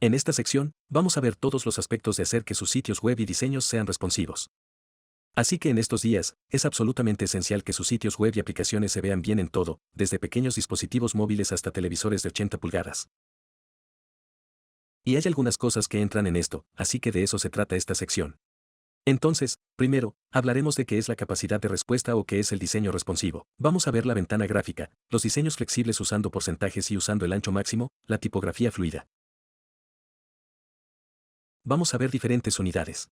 En esta sección, vamos a ver todos los aspectos de hacer que sus sitios web y diseños sean responsivos. Así que en estos días, es absolutamente esencial que sus sitios web y aplicaciones se vean bien en todo, desde pequeños dispositivos móviles hasta televisores de 80 pulgadas. Y hay algunas cosas que entran en esto, así que de eso se trata esta sección. Entonces, primero, hablaremos de qué es la capacidad de respuesta o qué es el diseño responsivo. Vamos a ver la ventana gráfica, los diseños flexibles usando porcentajes y usando el ancho máximo, la tipografía fluida. Vamos a ver diferentes unidades.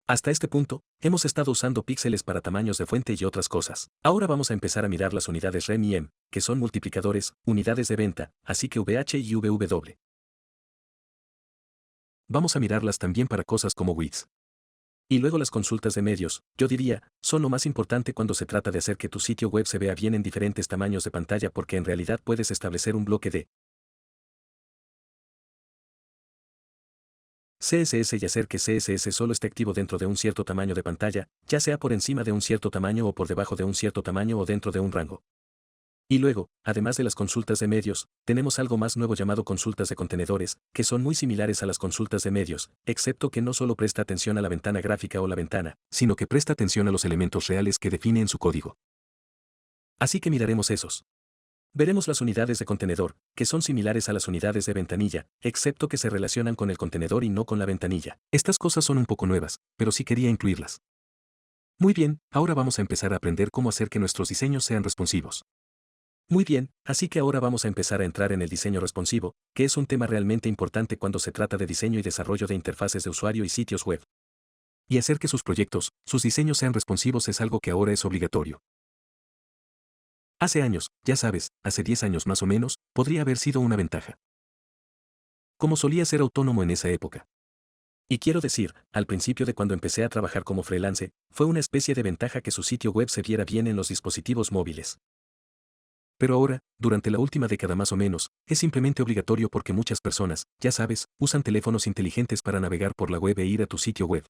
Hasta este punto, hemos estado usando píxeles para tamaños de fuente y otras cosas. Ahora vamos a empezar a mirar las unidades REM y EM, que son multiplicadores, unidades de venta, así que VH y VW. Vamos a mirarlas también para cosas como widths. Y luego las consultas de medios, yo diría, son lo más importante cuando se trata de hacer que tu sitio web se vea bien en diferentes tamaños de pantalla porque en realidad puedes establecer un bloque de CSS y hacer que CSS solo esté activo dentro de un cierto tamaño de pantalla, ya sea por encima de un cierto tamaño o por debajo de un cierto tamaño o dentro de un rango. Y luego, además de las consultas de medios, tenemos algo más nuevo llamado consultas de contenedores, que son muy similares a las consultas de medios, excepto que no solo presta atención a la ventana gráfica o la ventana, sino que presta atención a los elementos reales que define en su código. Así que miraremos esos. Veremos las unidades de contenedor, que son similares a las unidades de ventanilla, excepto que se relacionan con el contenedor y no con la ventanilla. Estas cosas son un poco nuevas, pero sí quería incluirlas. Muy bien, ahora vamos a empezar a aprender cómo hacer que nuestros diseños sean responsivos. Muy bien, así que ahora vamos a empezar a entrar en el diseño responsivo, que es un tema realmente importante cuando se trata de diseño y desarrollo de interfaces de usuario y sitios web. Y hacer que sus proyectos, sus diseños sean responsivos es algo que ahora es obligatorio. Hace años, ya sabes, hace 10 años más o menos, podría haber sido una ventaja. Como solía ser autónomo en esa época. Y quiero decir, al principio de cuando empecé a trabajar como freelance, fue una especie de ventaja que su sitio web se viera bien en los dispositivos móviles. Pero ahora, durante la última década más o menos, es simplemente obligatorio porque muchas personas, ya sabes, usan teléfonos inteligentes para navegar por la web e ir a tu sitio web.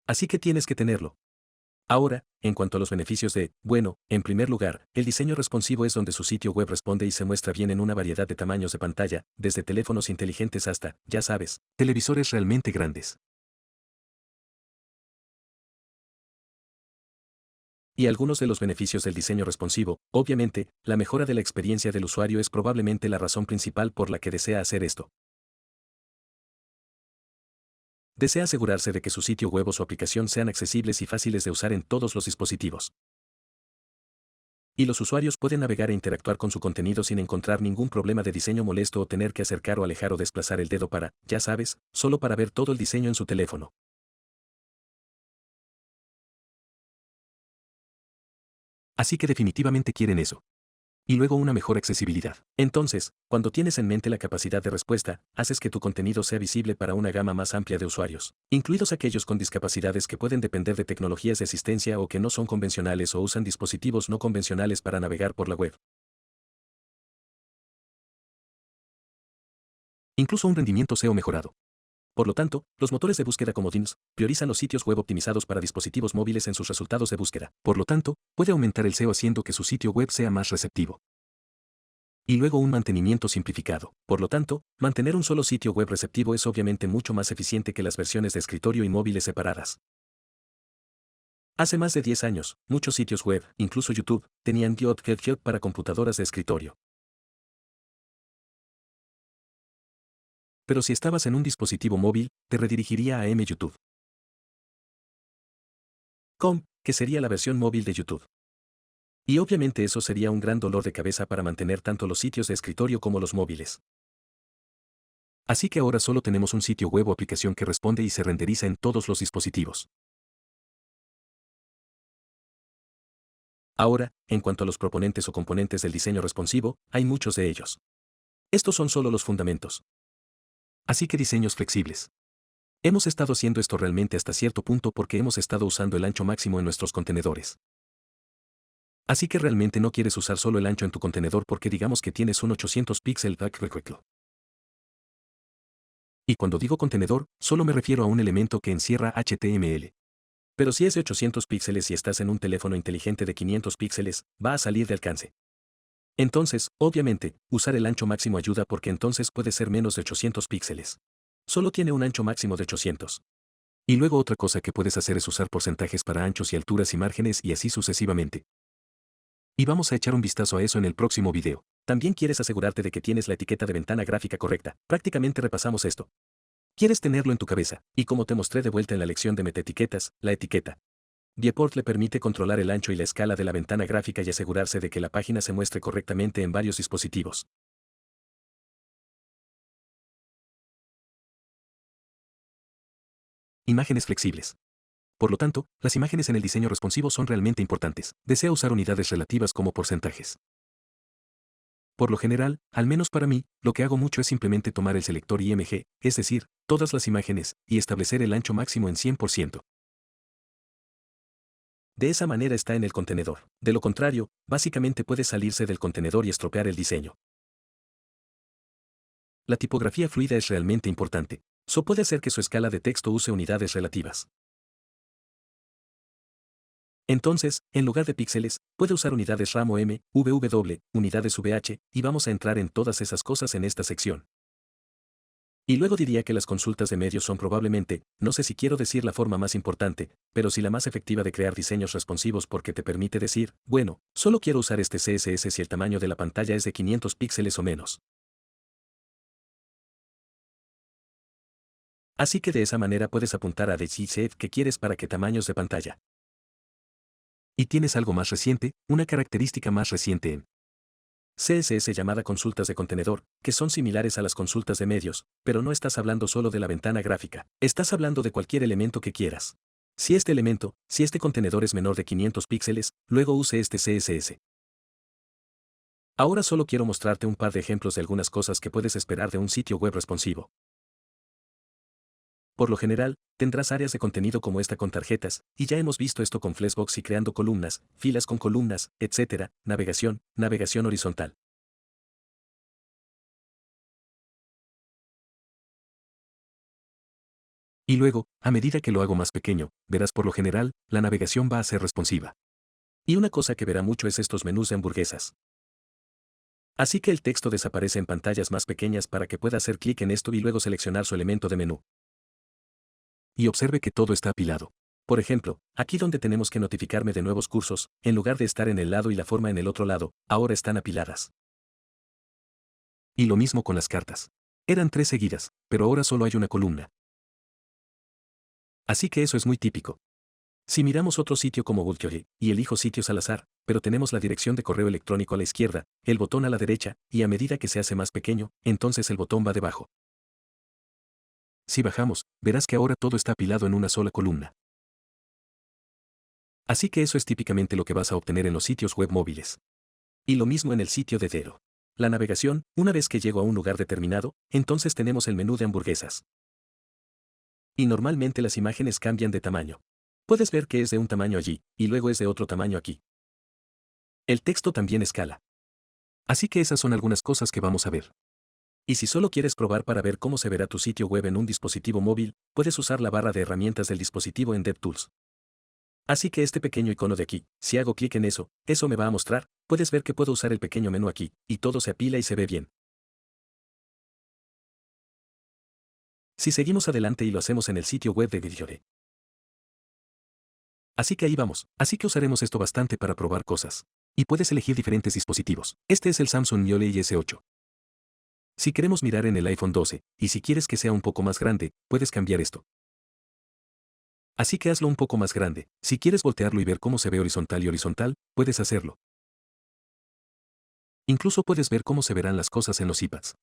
Así que tienes que tenerlo. Ahora, en cuanto a los beneficios de, bueno, en primer lugar, el diseño responsivo es donde su sitio web responde y se muestra bien en una variedad de tamaños de pantalla, desde teléfonos inteligentes hasta, ya sabes, televisores realmente grandes. Y algunos de los beneficios del diseño responsivo, obviamente, la mejora de la experiencia del usuario es probablemente la razón principal por la que desea hacer esto. Desea asegurarse de que su sitio web o su aplicación sean accesibles y fáciles de usar en todos los dispositivos. Y los usuarios pueden navegar e interactuar con su contenido sin encontrar ningún problema de diseño molesto o tener que acercar o alejar o desplazar el dedo para, ya sabes, solo para ver todo el diseño en su teléfono. Así que definitivamente quieren eso. Y luego una mejor accesibilidad. Entonces, cuando tienes en mente la capacidad de respuesta, haces que tu contenido sea visible para una gama más amplia de usuarios, incluidos aquellos con discapacidades que pueden depender de tecnologías de asistencia o que no son convencionales o usan dispositivos no convencionales para navegar por la web. Incluso un rendimiento SEO mejorado. Por lo tanto, los motores de búsqueda como DIMS priorizan los sitios web optimizados para dispositivos móviles en sus resultados de búsqueda. Por lo tanto, puede aumentar el SEO haciendo que su sitio web sea más receptivo. Y luego un mantenimiento simplificado. Por lo tanto, mantener un solo sitio web receptivo es obviamente mucho más eficiente que las versiones de escritorio y móviles separadas. Hace más de 10 años, muchos sitios web, incluso YouTube, tenían GeoTgelGeot para computadoras de escritorio. Pero si estabas en un dispositivo móvil, te redirigiría a MYouTube. Que sería la versión móvil de YouTube. Y obviamente eso sería un gran dolor de cabeza para mantener tanto los sitios de escritorio como los móviles. Así que ahora solo tenemos un sitio web o aplicación que responde y se renderiza en todos los dispositivos. Ahora, en cuanto a los proponentes o componentes del diseño responsivo, hay muchos de ellos. Estos son solo los fundamentos. Así que diseños flexibles. Hemos estado haciendo esto realmente hasta cierto punto porque hemos estado usando el ancho máximo en nuestros contenedores. Así que realmente no quieres usar solo el ancho en tu contenedor porque digamos que tienes un 800 píxel. Y cuando digo contenedor, solo me refiero a un elemento que encierra HTML. Pero si es de 800 píxeles y estás en un teléfono inteligente de 500 píxeles, va a salir de alcance. Entonces, obviamente, usar el ancho máximo ayuda porque entonces puede ser menos de 800 píxeles. Solo tiene un ancho máximo de 800. Y luego otra cosa que puedes hacer es usar porcentajes para anchos y alturas y márgenes y así sucesivamente. Y vamos a echar un vistazo a eso en el próximo video. También quieres asegurarte de que tienes la etiqueta de ventana gráfica correcta. Prácticamente repasamos esto. Quieres tenerlo en tu cabeza, y como te mostré de vuelta en la lección de metaetiquetas, la etiqueta viewport le permite controlar el ancho y la escala de la ventana gráfica y asegurarse de que la página se muestre correctamente en varios dispositivos. Imágenes flexibles. Por lo tanto, las imágenes en el diseño responsivo son realmente importantes. Desea usar unidades relativas como porcentajes. Por lo general, al menos para mí, lo que hago mucho es simplemente tomar el selector IMG, es decir, todas las imágenes, y establecer el ancho máximo en 100%. De esa manera está en el contenedor. De lo contrario, básicamente puede salirse del contenedor y estropear el diseño. La tipografía fluida es realmente importante. Puede hacer que su escala de texto use unidades relativas. Entonces, en lugar de píxeles, puede usar unidades RAM o M, VW, unidades VH, y vamos a entrar en todas esas cosas en esta sección. Y luego diría que las consultas de medios son probablemente, no sé si quiero decir la forma más importante, pero sí la más efectiva de crear diseños responsivos porque te permite decir, bueno, solo quiero usar este CSS si el tamaño de la pantalla es de 500 píxeles o menos. Así que de esa manera puedes apuntar a decir que quieres para qué tamaños de pantalla. Y tienes algo más reciente, una característica más reciente en CSS llamada consultas de contenedor, que son similares a las consultas de medios, pero no estás hablando solo de la ventana gráfica, estás hablando de cualquier elemento que quieras. Si este contenedor es menor de 500 píxeles, luego use este CSS. Ahora solo quiero mostrarte un par de ejemplos de algunas cosas que puedes esperar de un sitio web responsivo. Por lo general, tendrás áreas de contenido como esta con tarjetas, y ya hemos visto esto con Flexbox y creando columnas, filas con columnas, etc., navegación horizontal. Y luego, a medida que lo hago más pequeño, verás por lo general, la navegación va a ser responsiva. Y una cosa que verá mucho es estos menús de hamburguesas. Así que el texto desaparece en pantallas más pequeñas para que pueda hacer clic en esto y luego seleccionar su elemento de menú. Y observe que todo está apilado. Por ejemplo, aquí donde tenemos que notificarme de nuevos cursos, en lugar de estar en el lado y la forma en el otro lado, ahora están apiladas. Y lo mismo con las cartas. Eran 3 seguidas, pero ahora solo hay una columna. Así que eso es muy típico. Si miramos otro sitio como Google y elijo sitios al azar, pero tenemos la dirección de correo electrónico a la izquierda, el botón a la derecha, y a medida que se hace más pequeño, entonces el botón va debajo. Si bajamos, verás que ahora todo está apilado en una sola columna. Así que eso es típicamente lo que vas a obtener en los sitios web móviles. Y lo mismo en el sitio de Dero. La navegación, una vez que llego a un lugar determinado, entonces tenemos el menú de hamburguesas. Y normalmente las imágenes cambian de tamaño. Puedes ver que es de un tamaño allí, y luego es de otro tamaño aquí. El texto también escala. Así que esas son algunas cosas que vamos a ver. Y si solo quieres probar para ver cómo se verá tu sitio web en un dispositivo móvil, puedes usar la barra de herramientas del dispositivo en DevTools. Así que este pequeño icono de aquí, si hago clic en eso me va a mostrar, puedes ver que puedo usar el pequeño menú aquí, y todo se apila y se ve bien. Si seguimos adelante y lo hacemos en el sitio web de Videore. Así que ahí vamos, así que usaremos esto bastante para probar cosas. Y puedes elegir diferentes dispositivos. Este es el Samsung Yole S8. Si queremos mirar en el iPhone 12, y si quieres que sea un poco más grande, puedes cambiar esto. Así que hazlo un poco más grande. Si quieres voltearlo y ver cómo se ve horizontal y horizontal, puedes hacerlo. Incluso puedes ver cómo se verán las cosas en los iPads.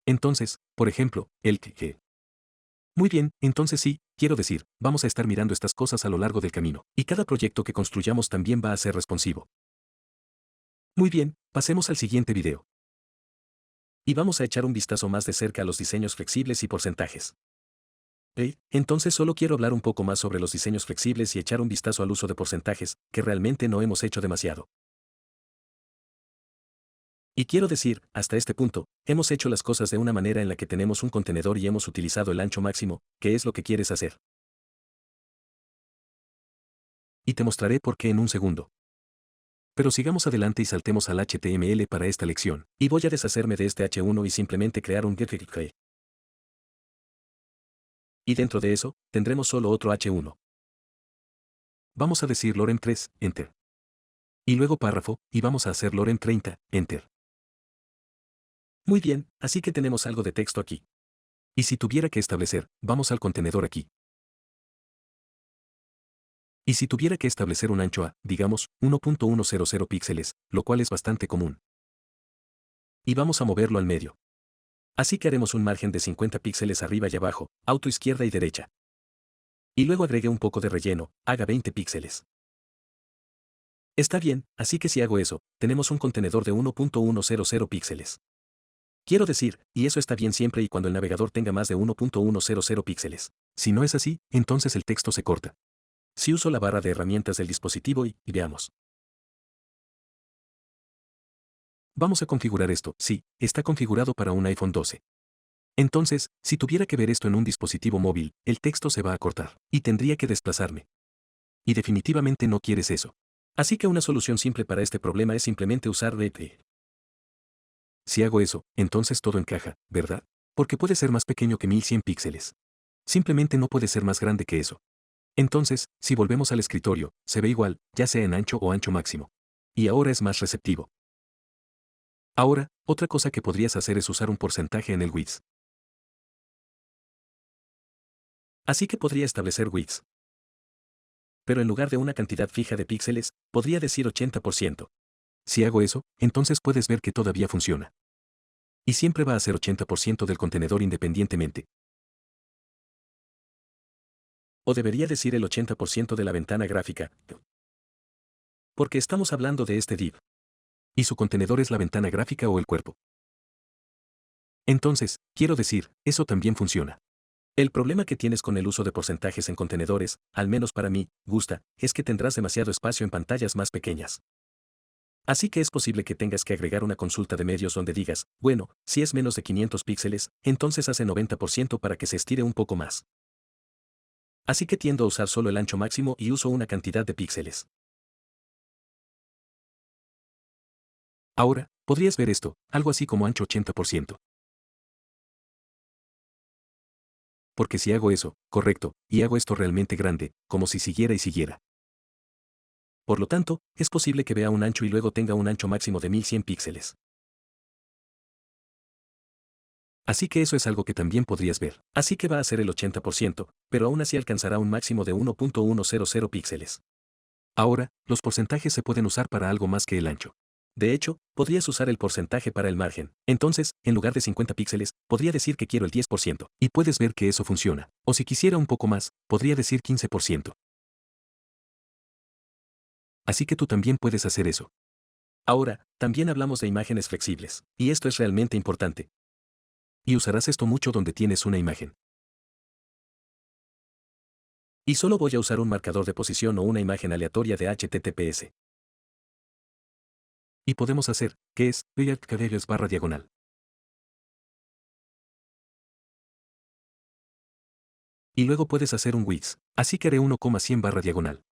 Entonces, por ejemplo, el que. Muy bien, entonces sí, quiero decir, vamos a estar mirando estas cosas a lo largo del camino, y cada proyecto que construyamos también va a ser responsivo. Muy bien, pasemos al siguiente video. Y vamos a echar un vistazo más de cerca a los diseños flexibles y porcentajes. Entonces solo quiero hablar un poco más sobre los diseños flexibles y echar un vistazo al uso de porcentajes, que realmente no hemos hecho demasiado. Y quiero decir, hasta este punto, hemos hecho las cosas de una manera en la que tenemos un contenedor y hemos utilizado el ancho máximo, que es lo que quieres hacer. Y te mostraré por qué en un segundo. Pero sigamos adelante y saltemos al HTML para esta lección, y voy a deshacerme de este H1 y simplemente crear un get. Y dentro de eso, tendremos solo otro H1. Vamos a decir Loren 3, Enter. Y luego párrafo, y vamos a hacer Loren 30, Enter. Muy bien, así que tenemos algo de texto aquí. Y si tuviera que establecer, vamos al contenedor aquí. Y si tuviera que establecer un ancho a, digamos, 1.100 píxeles, lo cual es bastante común. Y vamos a moverlo al medio. Así que haremos un margen de 50 píxeles arriba y abajo, auto izquierda y derecha. Y luego agregue un poco de relleno, haga 20 píxeles. Está bien, así que si hago eso, tenemos un contenedor de 1.100 píxeles. Quiero decir, y eso está bien siempre y cuando el navegador tenga más de 1.100 píxeles. Si no es así, entonces el texto se corta. Si uso la barra de herramientas del dispositivo y veamos. Vamos a configurar esto. Sí, está configurado para un iPhone 12. Entonces, si tuviera que ver esto en un dispositivo móvil, el texto se va a cortar, y tendría que desplazarme. Y definitivamente no quieres eso. Así que una solución simple para este problema es simplemente usar Rete. Si hago eso, entonces todo encaja, ¿verdad? Porque puede ser más pequeño que 1100 píxeles. Simplemente no puede ser más grande que eso. Entonces, si volvemos al escritorio, se ve igual, ya sea en ancho o ancho máximo. Y ahora es más receptivo. Ahora, otra cosa que podrías hacer es usar un porcentaje en el width. Así que podría establecer width. Pero en lugar de una cantidad fija de píxeles, podría decir 80%. Si hago eso, entonces puedes ver que todavía funciona. Y siempre va a ser 80% del contenedor independientemente. O debería decir el 80% de la ventana gráfica. Porque estamos hablando de este div. Y su contenedor es la ventana gráfica o el cuerpo. Entonces, quiero decir, eso también funciona. El problema que tienes con el uso de porcentajes en contenedores, al menos para mí, gusta, es que tendrás demasiado espacio en pantallas más pequeñas. Así que es posible que tengas que agregar una consulta de medios donde digas, bueno, si es menos de 500 píxeles, entonces hace 90% para que se estire un poco más. Así que tiendo a usar solo el ancho máximo y uso una cantidad de píxeles. Ahora, podrías ver esto, algo así como ancho 80%. Porque si hago eso, correcto, y hago esto realmente grande, como si siguiera y siguiera. Por lo tanto, es posible que vea un ancho y luego tenga un ancho máximo de 1100 píxeles. Así que eso es algo que también podrías ver. Así que va a ser el 80%, pero aún así alcanzará un máximo de 1.100 píxeles. Ahora, los porcentajes se pueden usar para algo más que el ancho. De hecho, podrías usar el porcentaje para el margen. Entonces, en lugar de 50 píxeles, podría decir que quiero el 10%. Y puedes ver que eso funciona. O si quisiera un poco más, podría decir 15%. Así que tú también puedes hacer eso. Ahora, también hablamos de imágenes flexibles. Y esto es realmente importante. Y usarás esto mucho donde tienes una imagen. Y solo voy a usar un marcador de posición o una imagen aleatoria de HTTPS. Y podemos hacer, que es, /diagonal. Y luego puedes hacer un width, así que haré 1,100/diagonal.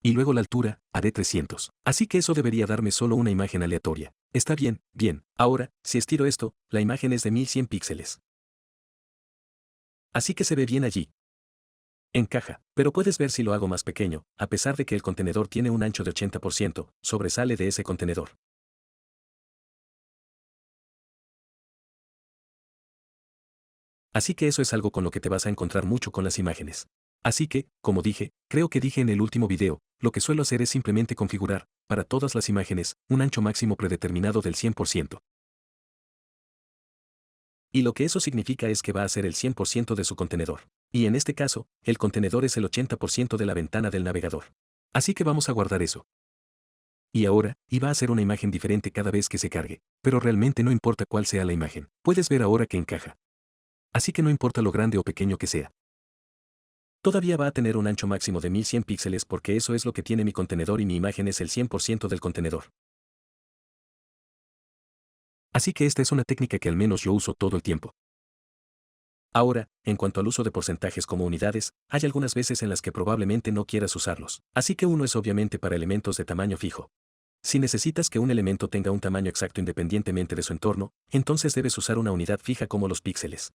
Y luego la altura, haré 300. Así que eso debería darme solo una imagen aleatoria. Está bien, bien. Ahora, si estiro esto, la imagen es de 1100 píxeles. Así que se ve bien allí. Encaja, pero puedes ver si lo hago más pequeño, a pesar de que el contenedor tiene un ancho de 80%, sobresale de ese contenedor. Así que eso es algo con lo que te vas a encontrar mucho con las imágenes. Así que, como dije, creo que dije en el último video, lo que suelo hacer es simplemente configurar, para todas las imágenes, un ancho máximo predeterminado del 100%. Y lo que eso significa es que va a ser el 100% de su contenedor. Y en este caso, el contenedor es el 80% de la ventana del navegador. Así que vamos a guardar eso. Y ahora, va a ser una imagen diferente cada vez que se cargue. Pero realmente no importa cuál sea la imagen. Puedes ver ahora que encaja. Así que no importa lo grande o pequeño que sea. Todavía va a tener un ancho máximo de 1100 píxeles porque eso es lo que tiene mi contenedor y mi imagen es el 100% del contenedor. Así que esta es una técnica que al menos yo uso todo el tiempo. Ahora, en cuanto al uso de porcentajes como unidades, hay algunas veces en las que probablemente no quieras usarlos. Así que uno es obviamente para elementos de tamaño fijo. Si necesitas que un elemento tenga un tamaño exacto independientemente de su entorno, entonces debes usar una unidad fija como los píxeles.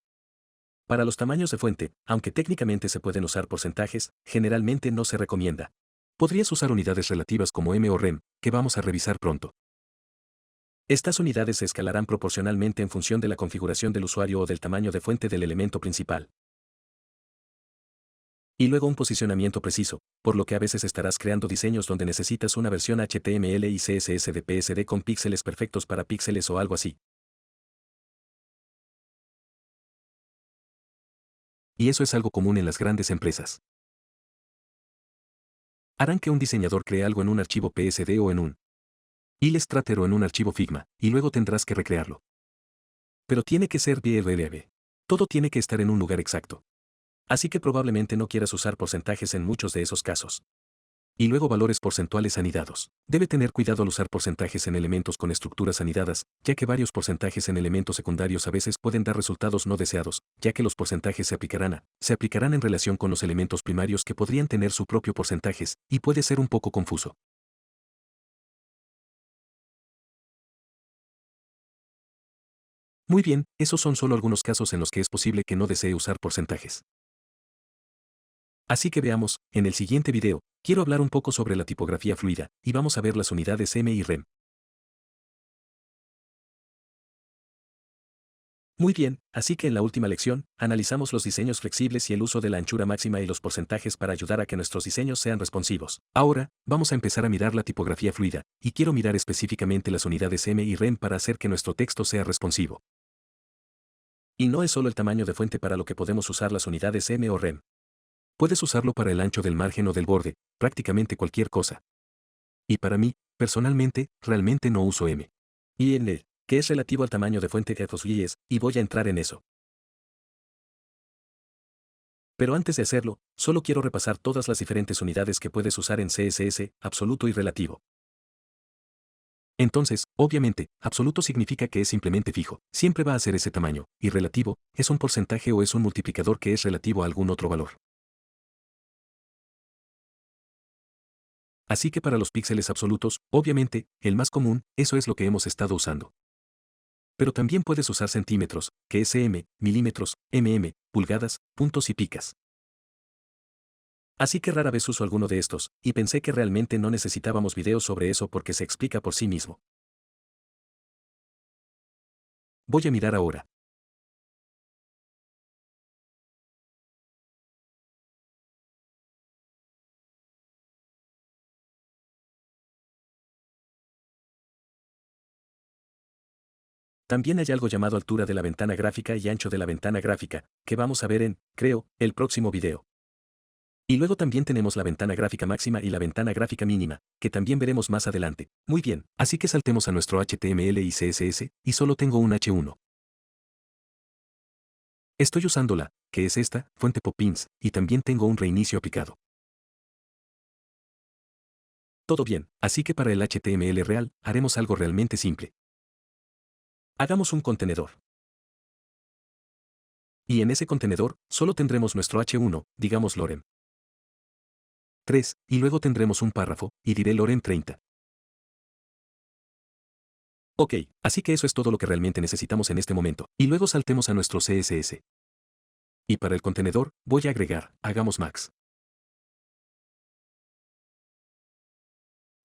Para los tamaños de fuente, aunque técnicamente se pueden usar porcentajes, generalmente no se recomienda. Podrías usar unidades relativas como m o rem, que vamos a revisar pronto. Estas unidades se escalarán proporcionalmente en función de la configuración del usuario o del tamaño de fuente del elemento principal. Y luego un posicionamiento preciso, por lo que a veces estarás creando diseños donde necesitas una versión HTML y CSS de PSD con píxeles perfectos para píxeles o algo así. Y eso es algo común en las grandes empresas. Harán que un diseñador cree algo en un archivo PSD o en un Illustrator o en un archivo Figma, y luego tendrás que recrearlo. Pero tiene que ser BLB. Todo tiene que estar en un lugar exacto. Así que probablemente no quieras usar porcentajes en muchos de esos casos. Y luego valores porcentuales anidados. Debe tener cuidado al usar porcentajes en elementos con estructuras anidadas, ya que varios porcentajes en elementos secundarios a veces pueden dar resultados no deseados, ya que los porcentajes se aplicarán en relación con los elementos primarios que podrían tener su propio porcentajes, y puede ser un poco confuso. Muy bien, esos son solo algunos casos en los que es posible que no desee usar porcentajes. Así que veamos, en el siguiente video, quiero hablar un poco sobre la tipografía fluida, y vamos a ver las unidades M y rem. Muy bien, así que en la última lección, analizamos los diseños flexibles y el uso de la anchura máxima y los porcentajes para ayudar a que nuestros diseños sean responsivos. Ahora, vamos a empezar a mirar la tipografía fluida, y quiero mirar específicamente las unidades M y rem para hacer que nuestro texto sea responsivo. Y no es solo el tamaño de fuente para lo que podemos usar las unidades M o rem. Puedes usarlo para el ancho del margen o del borde, prácticamente cualquier cosa. Y para mí, personalmente, realmente no uso M. Y N, que es relativo al tamaño de fuente que posuyes, y voy a entrar en eso. Pero antes de hacerlo, solo quiero repasar todas las diferentes unidades que puedes usar en CSS, absoluto y relativo. Entonces, obviamente, absoluto significa que es simplemente fijo, siempre va a ser ese tamaño, y relativo, es un porcentaje o es un multiplicador que es relativo a algún otro valor. Así que para los píxeles absolutos, obviamente, el más común, eso es lo que hemos estado usando. Pero también puedes usar centímetros, que es cm, milímetros, pulgadas, puntos y picas. Así que rara vez uso alguno de estos, y pensé que realmente no necesitábamos videos sobre eso porque se explica por sí mismo. Voy a mirar ahora. También hay algo llamado altura de la ventana gráfica y ancho de la ventana gráfica, que vamos a ver en, creo, el próximo video. Y luego también tenemos la ventana gráfica máxima y la ventana gráfica mínima, que también veremos más adelante. Muy bien, así que saltemos a nuestro HTML y CSS, y solo tengo un H1. Estoy usándola, que es esta, fuente Poppins, y también tengo un reinicio aplicado. Todo bien, así que para el HTML real, haremos algo realmente simple. Hagamos un contenedor. Y en ese contenedor, solo tendremos nuestro H1, digamos lorem 3, y luego tendremos un párrafo, y diré lorem 30. Ok, así que eso es todo lo que realmente necesitamos en este momento, y luego saltemos a nuestro CSS. Y para el contenedor, voy a agregar, hagamos max.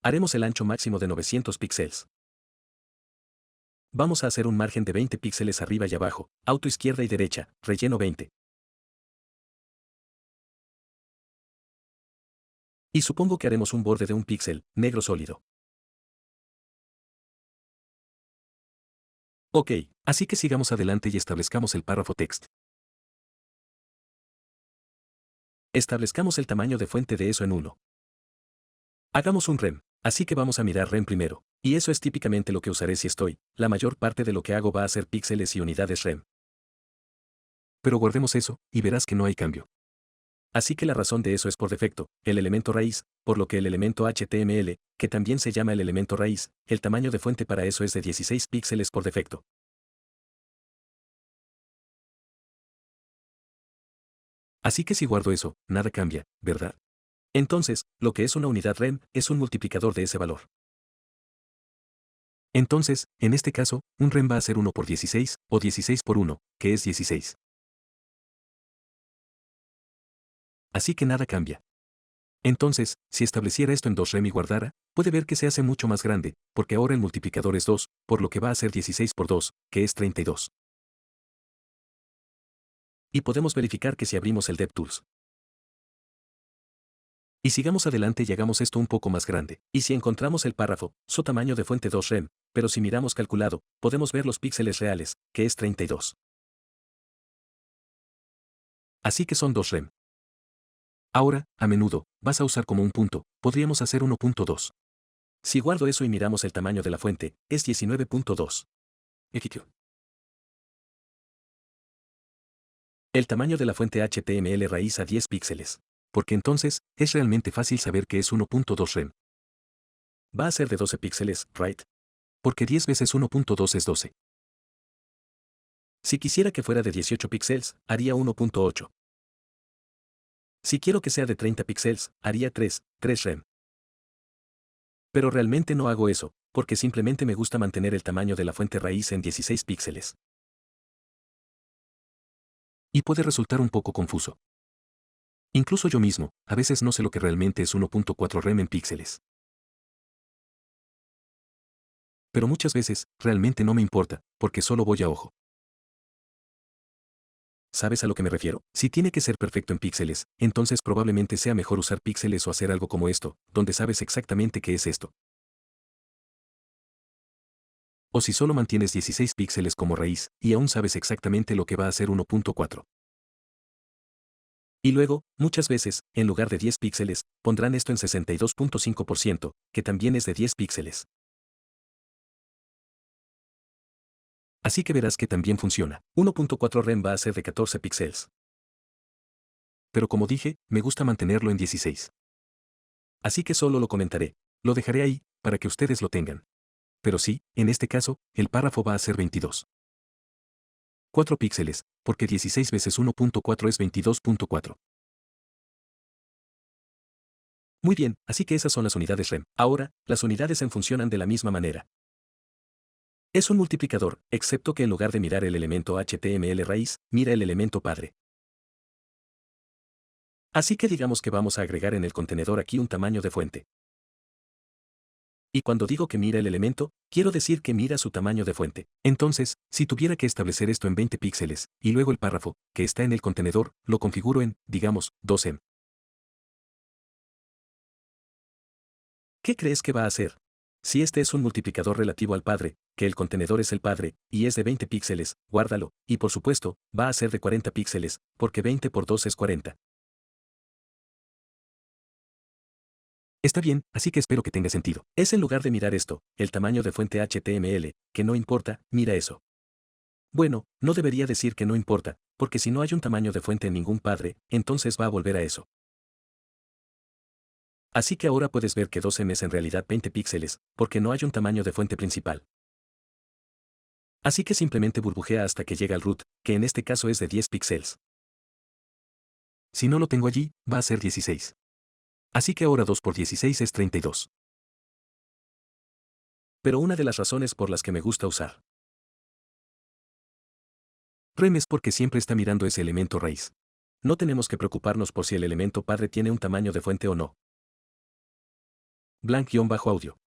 Haremos el ancho máximo de 900 píxeles. Vamos a hacer un margen de 20 píxeles arriba y abajo, auto izquierda y derecha, relleno 20. Y supongo que haremos un borde de un píxel, negro sólido. Ok, así que sigamos adelante y establezcamos el párrafo text. Establezcamos el tamaño de fuente de eso en 1. Hagamos un rem, así que vamos a mirar rem primero, y eso es típicamente lo que usaré si estoy, la mayor parte de lo que hago va a ser píxeles y unidades rem. Pero guardemos eso, y verás que no hay cambio. Así que la razón de eso es por defecto, el elemento raíz, por lo que el elemento HTML, que también se llama el elemento raíz, el tamaño de fuente para eso es de 16 píxeles por defecto. Así que si guardo eso, nada cambia, ¿verdad? Entonces, lo que es una unidad rem, es un multiplicador de ese valor. Entonces, en este caso, un REM va a ser 1 por 16, o 16 por 1, que es 16. Así que nada cambia. Entonces, si estableciera esto en 2 REM y guardara, puede ver que se hace mucho más grande, porque ahora el multiplicador es 2, por lo que va a ser 16 por 2, que es 32. Y podemos verificar que si abrimos el DevTools y sigamos adelante y hagamos esto un poco más grande, y si encontramos el párrafo, su tamaño de fuente 2 REM, pero si miramos calculado, podemos ver los píxeles reales, que es 32. Así que son 2 REM. Ahora, a menudo, vas a usar como un punto, podríamos hacer 1.2. Si guardo eso y miramos el tamaño de la fuente, es 19.2. El tamaño de la fuente HTML raíz a 10 píxeles. Porque entonces, es realmente fácil saber que es 1.2 REM. Va a ser de 12 píxeles, ¿right? Porque 10 veces 1.2 es 12. Si quisiera que fuera de 18 píxeles, haría 1.8. Si quiero que sea de 30 píxeles, haría 3 REM. Pero realmente no hago eso, porque simplemente me gusta mantener el tamaño de la fuente raíz en 16 píxeles. Y puede resultar un poco confuso. Incluso yo mismo, a veces no sé lo que realmente es 1.4 REM en píxeles. Pero muchas veces, realmente no me importa, porque solo voy a ojo. ¿Sabes a lo que me refiero? Si tiene que ser perfecto en píxeles, entonces probablemente sea mejor usar píxeles o hacer algo como esto, donde sabes exactamente qué es esto. O si solo mantienes 16 píxeles como raíz, y aún sabes exactamente lo que va a ser 1.4. Y luego, muchas veces, en lugar de 10 píxeles, pondrán esto en 62.5%, que también es de 10 píxeles. Así que verás que también funciona. 1.4 REM va a ser de 14 píxeles. Pero como dije, me gusta mantenerlo en 16. Así que solo lo comentaré. Lo dejaré ahí, para que ustedes lo tengan. Pero sí, en este caso, el párrafo va a ser 22. 4 píxeles, porque 16 veces 1.4 es 22.4. Muy bien, así que esas son las unidades REM. Ahora, las unidades en funcionan de la misma manera. Es un multiplicador, excepto que en lugar de mirar el elemento HTML raíz, mira el elemento padre. Así que digamos que vamos a agregar en el contenedor aquí un tamaño de fuente. Y cuando digo que mira el elemento, quiero decir que mira su tamaño de fuente. Entonces, si tuviera que establecer esto en 20 píxeles, y luego el párrafo, que está en el contenedor, lo configuro en, digamos, 2M. ¿Qué crees que va a hacer? Si este es un multiplicador relativo al padre, que el contenedor es el padre, y es de 20 píxeles, guárdalo, y por supuesto, va a ser de 40 píxeles, porque 20 por 2 es 40. Está bien, así que espero que tenga sentido. Es en lugar de mirar esto, el tamaño de fuente HTML, que no importa, mira eso. Bueno, no debería decir que no importa, porque si no hay un tamaño de fuente en ningún padre, entonces va a volver a eso. Así que ahora puedes ver que 2M es en realidad 20 píxeles, porque no hay un tamaño de fuente principal. Así que simplemente burbujea hasta que llega al root, que en este caso es de 10 píxeles. Si no lo tengo allí, va a ser 16. Así que ahora 2 por 16 es 32. Pero una de las razones por las que me gusta usar REM es porque siempre está mirando ese elemento raíz. No tenemos que preocuparnos por si el elemento padre tiene un tamaño de fuente o no. Blank-audio.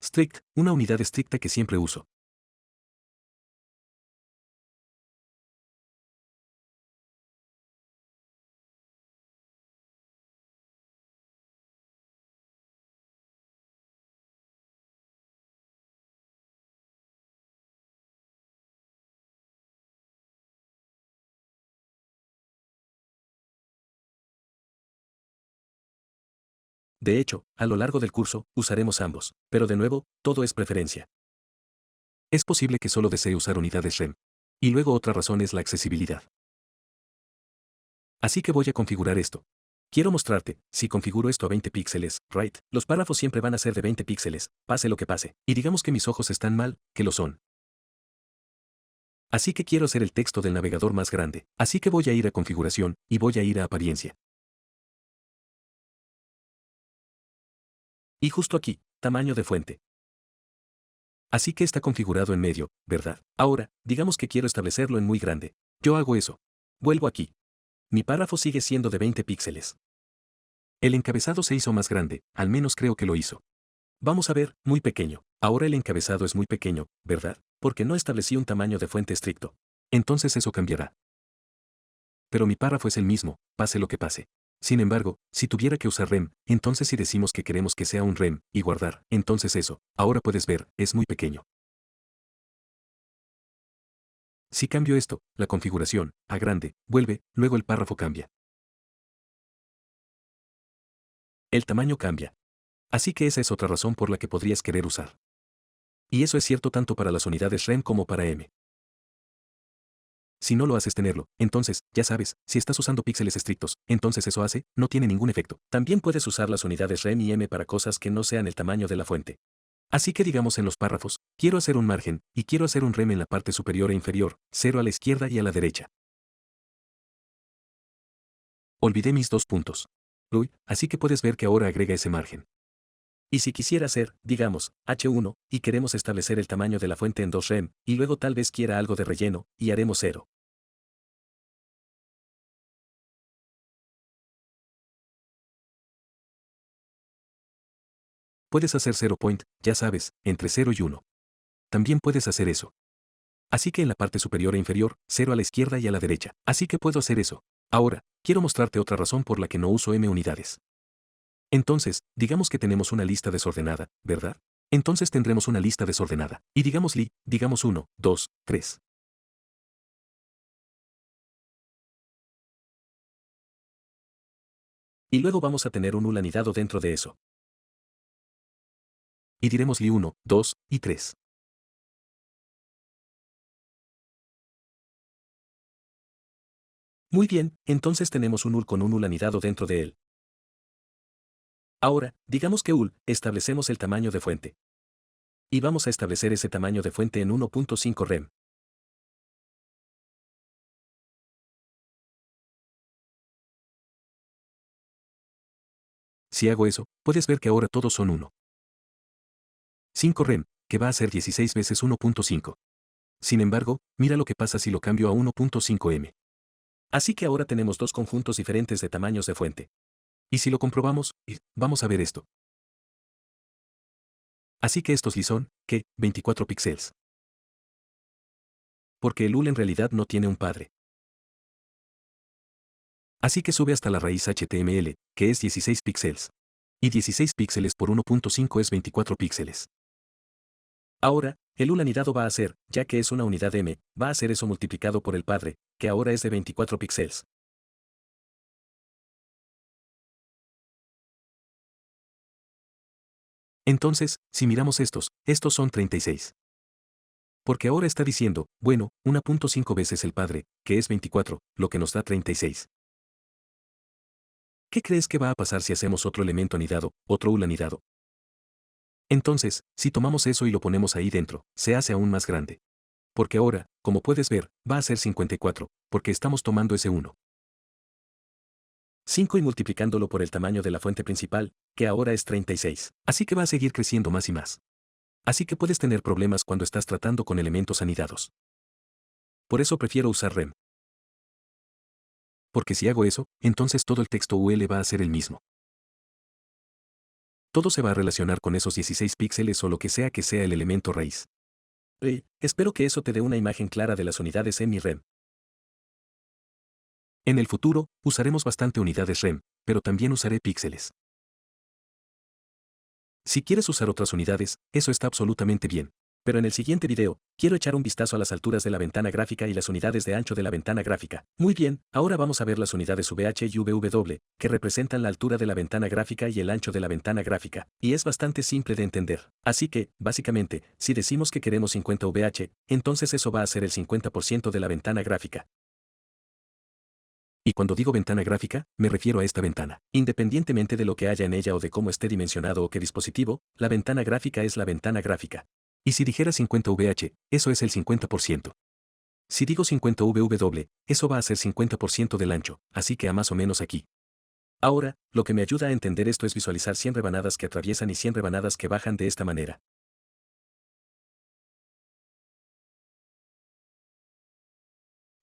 Strict, una unidad estricta que siempre uso. De hecho, a lo largo del curso, usaremos ambos, pero de nuevo, todo es preferencia. Es posible que solo desee usar unidades REM. Y luego otra razón es la accesibilidad. Así que voy a configurar esto. Quiero mostrarte, si configuro esto a 20 píxeles, right, los párrafos siempre van a ser de 20 píxeles, pase lo que pase. Y digamos que mis ojos están mal, que lo son. Así que quiero hacer el texto del navegador más grande. Así que voy a ir a configuración y voy a ir a apariencia. Y justo aquí, tamaño de fuente. Así que está configurado en medio, ¿verdad? Ahora, digamos que quiero establecerlo en muy grande. Yo hago eso. Vuelvo aquí. Mi párrafo sigue siendo de 20 píxeles. El encabezado se hizo más grande, al menos creo que lo hizo. Vamos a ver, muy pequeño. Ahora el encabezado es muy pequeño, ¿verdad? Porque no establecí un tamaño de fuente estricto. Entonces eso cambiará. Pero mi párrafo es el mismo, pase lo que pase. Sin embargo, si tuviera que usar rem, entonces si decimos que queremos que sea un rem, y guardar, entonces eso, ahora puedes ver, es muy pequeño. Si cambio esto, la configuración, a grande, vuelve, luego el párrafo cambia. El tamaño cambia. Así que esa es otra razón por la que podrías querer usar. Y eso es cierto tanto para las unidades rem como para m. Si no lo haces tenerlo, entonces, ya sabes, si estás usando píxeles estrictos, entonces eso no tiene ningún efecto. También puedes usar las unidades rem y m para cosas que no sean el tamaño de la fuente. Así que digamos en los párrafos, quiero hacer un margen, y quiero hacer un rem en la parte superior e inferior, 0 a la izquierda y a la derecha. Olvidé mis dos puntos. Uy, así que puedes ver que ahora agrega ese margen. Y si quisiera hacer, digamos, H1, y queremos establecer el tamaño de la fuente en 2 rem, y luego tal vez quiera algo de relleno, y haremos 0. Puedes hacer 0 point, ya sabes, entre 0 y 1. También puedes hacer eso. Así que en la parte superior e inferior, 0 a la izquierda y a la derecha. Así que puedo hacer eso. Ahora, quiero mostrarte otra razón por la que no uso m unidades. Entonces, digamos que tenemos una lista desordenada, ¿verdad? Entonces tendremos una lista desordenada. Y digamos 1, 2, 3. Y luego vamos a tener un null anidado dentro de eso. Y diremos li 1, 2 y 3. Muy bien, entonces tenemos un null con un null anidado dentro de él. Ahora, digamos que establecemos el tamaño de fuente. Y vamos a establecer ese tamaño de fuente en 1.5 rem. Si hago eso, puedes ver que ahora todos son 1. 5 rem, que va a ser 16 veces 1.5. Sin embargo, mira lo que pasa si lo cambio a 1.5m. Así que ahora tenemos dos conjuntos diferentes de tamaños de fuente. Y si lo comprobamos, vamos a ver esto. Así que estos li son, ¿qué? 24 píxeles. Porque el ul en realidad no tiene un padre. Así que sube hasta la raíz HTML, que es 16 píxeles. Y 16 píxeles por 1.5 es 24 píxeles. Ahora, el ul anidado va a ser, ya que es una unidad m, va a ser eso multiplicado por el padre, que ahora es de 24 píxeles. Entonces, si miramos estos son 36. Porque ahora está diciendo, bueno, 1.5 veces el padre, que es 24, lo que nos da 36. ¿Qué crees que va a pasar si hacemos otro elemento anidado, otro ul anidado? Entonces, si tomamos eso y lo ponemos ahí dentro, se hace aún más grande. Porque ahora, como puedes ver, va a ser 54, porque estamos tomando ese 1. 5 y multiplicándolo por el tamaño de la fuente principal, que ahora es 36. Así que va a seguir creciendo más y más. Así que puedes tener problemas cuando estás tratando con elementos anidados. Por eso prefiero usar rem. Porque si hago eso, entonces todo el texto UL va a ser el mismo. Todo se va a relacionar con esos 16 píxeles o lo que sea el elemento raíz. Espero que eso te dé una imagen clara de las unidades m y rem. En el futuro, usaremos bastante unidades rem, pero también usaré píxeles. Si quieres usar otras unidades, eso está absolutamente bien. Pero en el siguiente video, quiero echar un vistazo a las alturas de la ventana gráfica y las unidades de ancho de la ventana gráfica. Muy bien, ahora vamos a ver las unidades VH y VW, que representan la altura de la ventana gráfica y el ancho de la ventana gráfica, y es bastante simple de entender. Así que, básicamente, si decimos que queremos 50 VH, entonces eso va a ser el 50% de la ventana gráfica. Y cuando digo ventana gráfica, me refiero a esta ventana. Independientemente de lo que haya en ella o de cómo esté dimensionado o qué dispositivo, la ventana gráfica es la ventana gráfica. Y si dijera 50 VH, eso es el 50%. Si digo 50 VW, eso va a ser 50% del ancho, así que a más o menos aquí. Ahora, lo que me ayuda a entender esto es visualizar 100 rebanadas que atraviesan y 100 rebanadas que bajan de esta manera.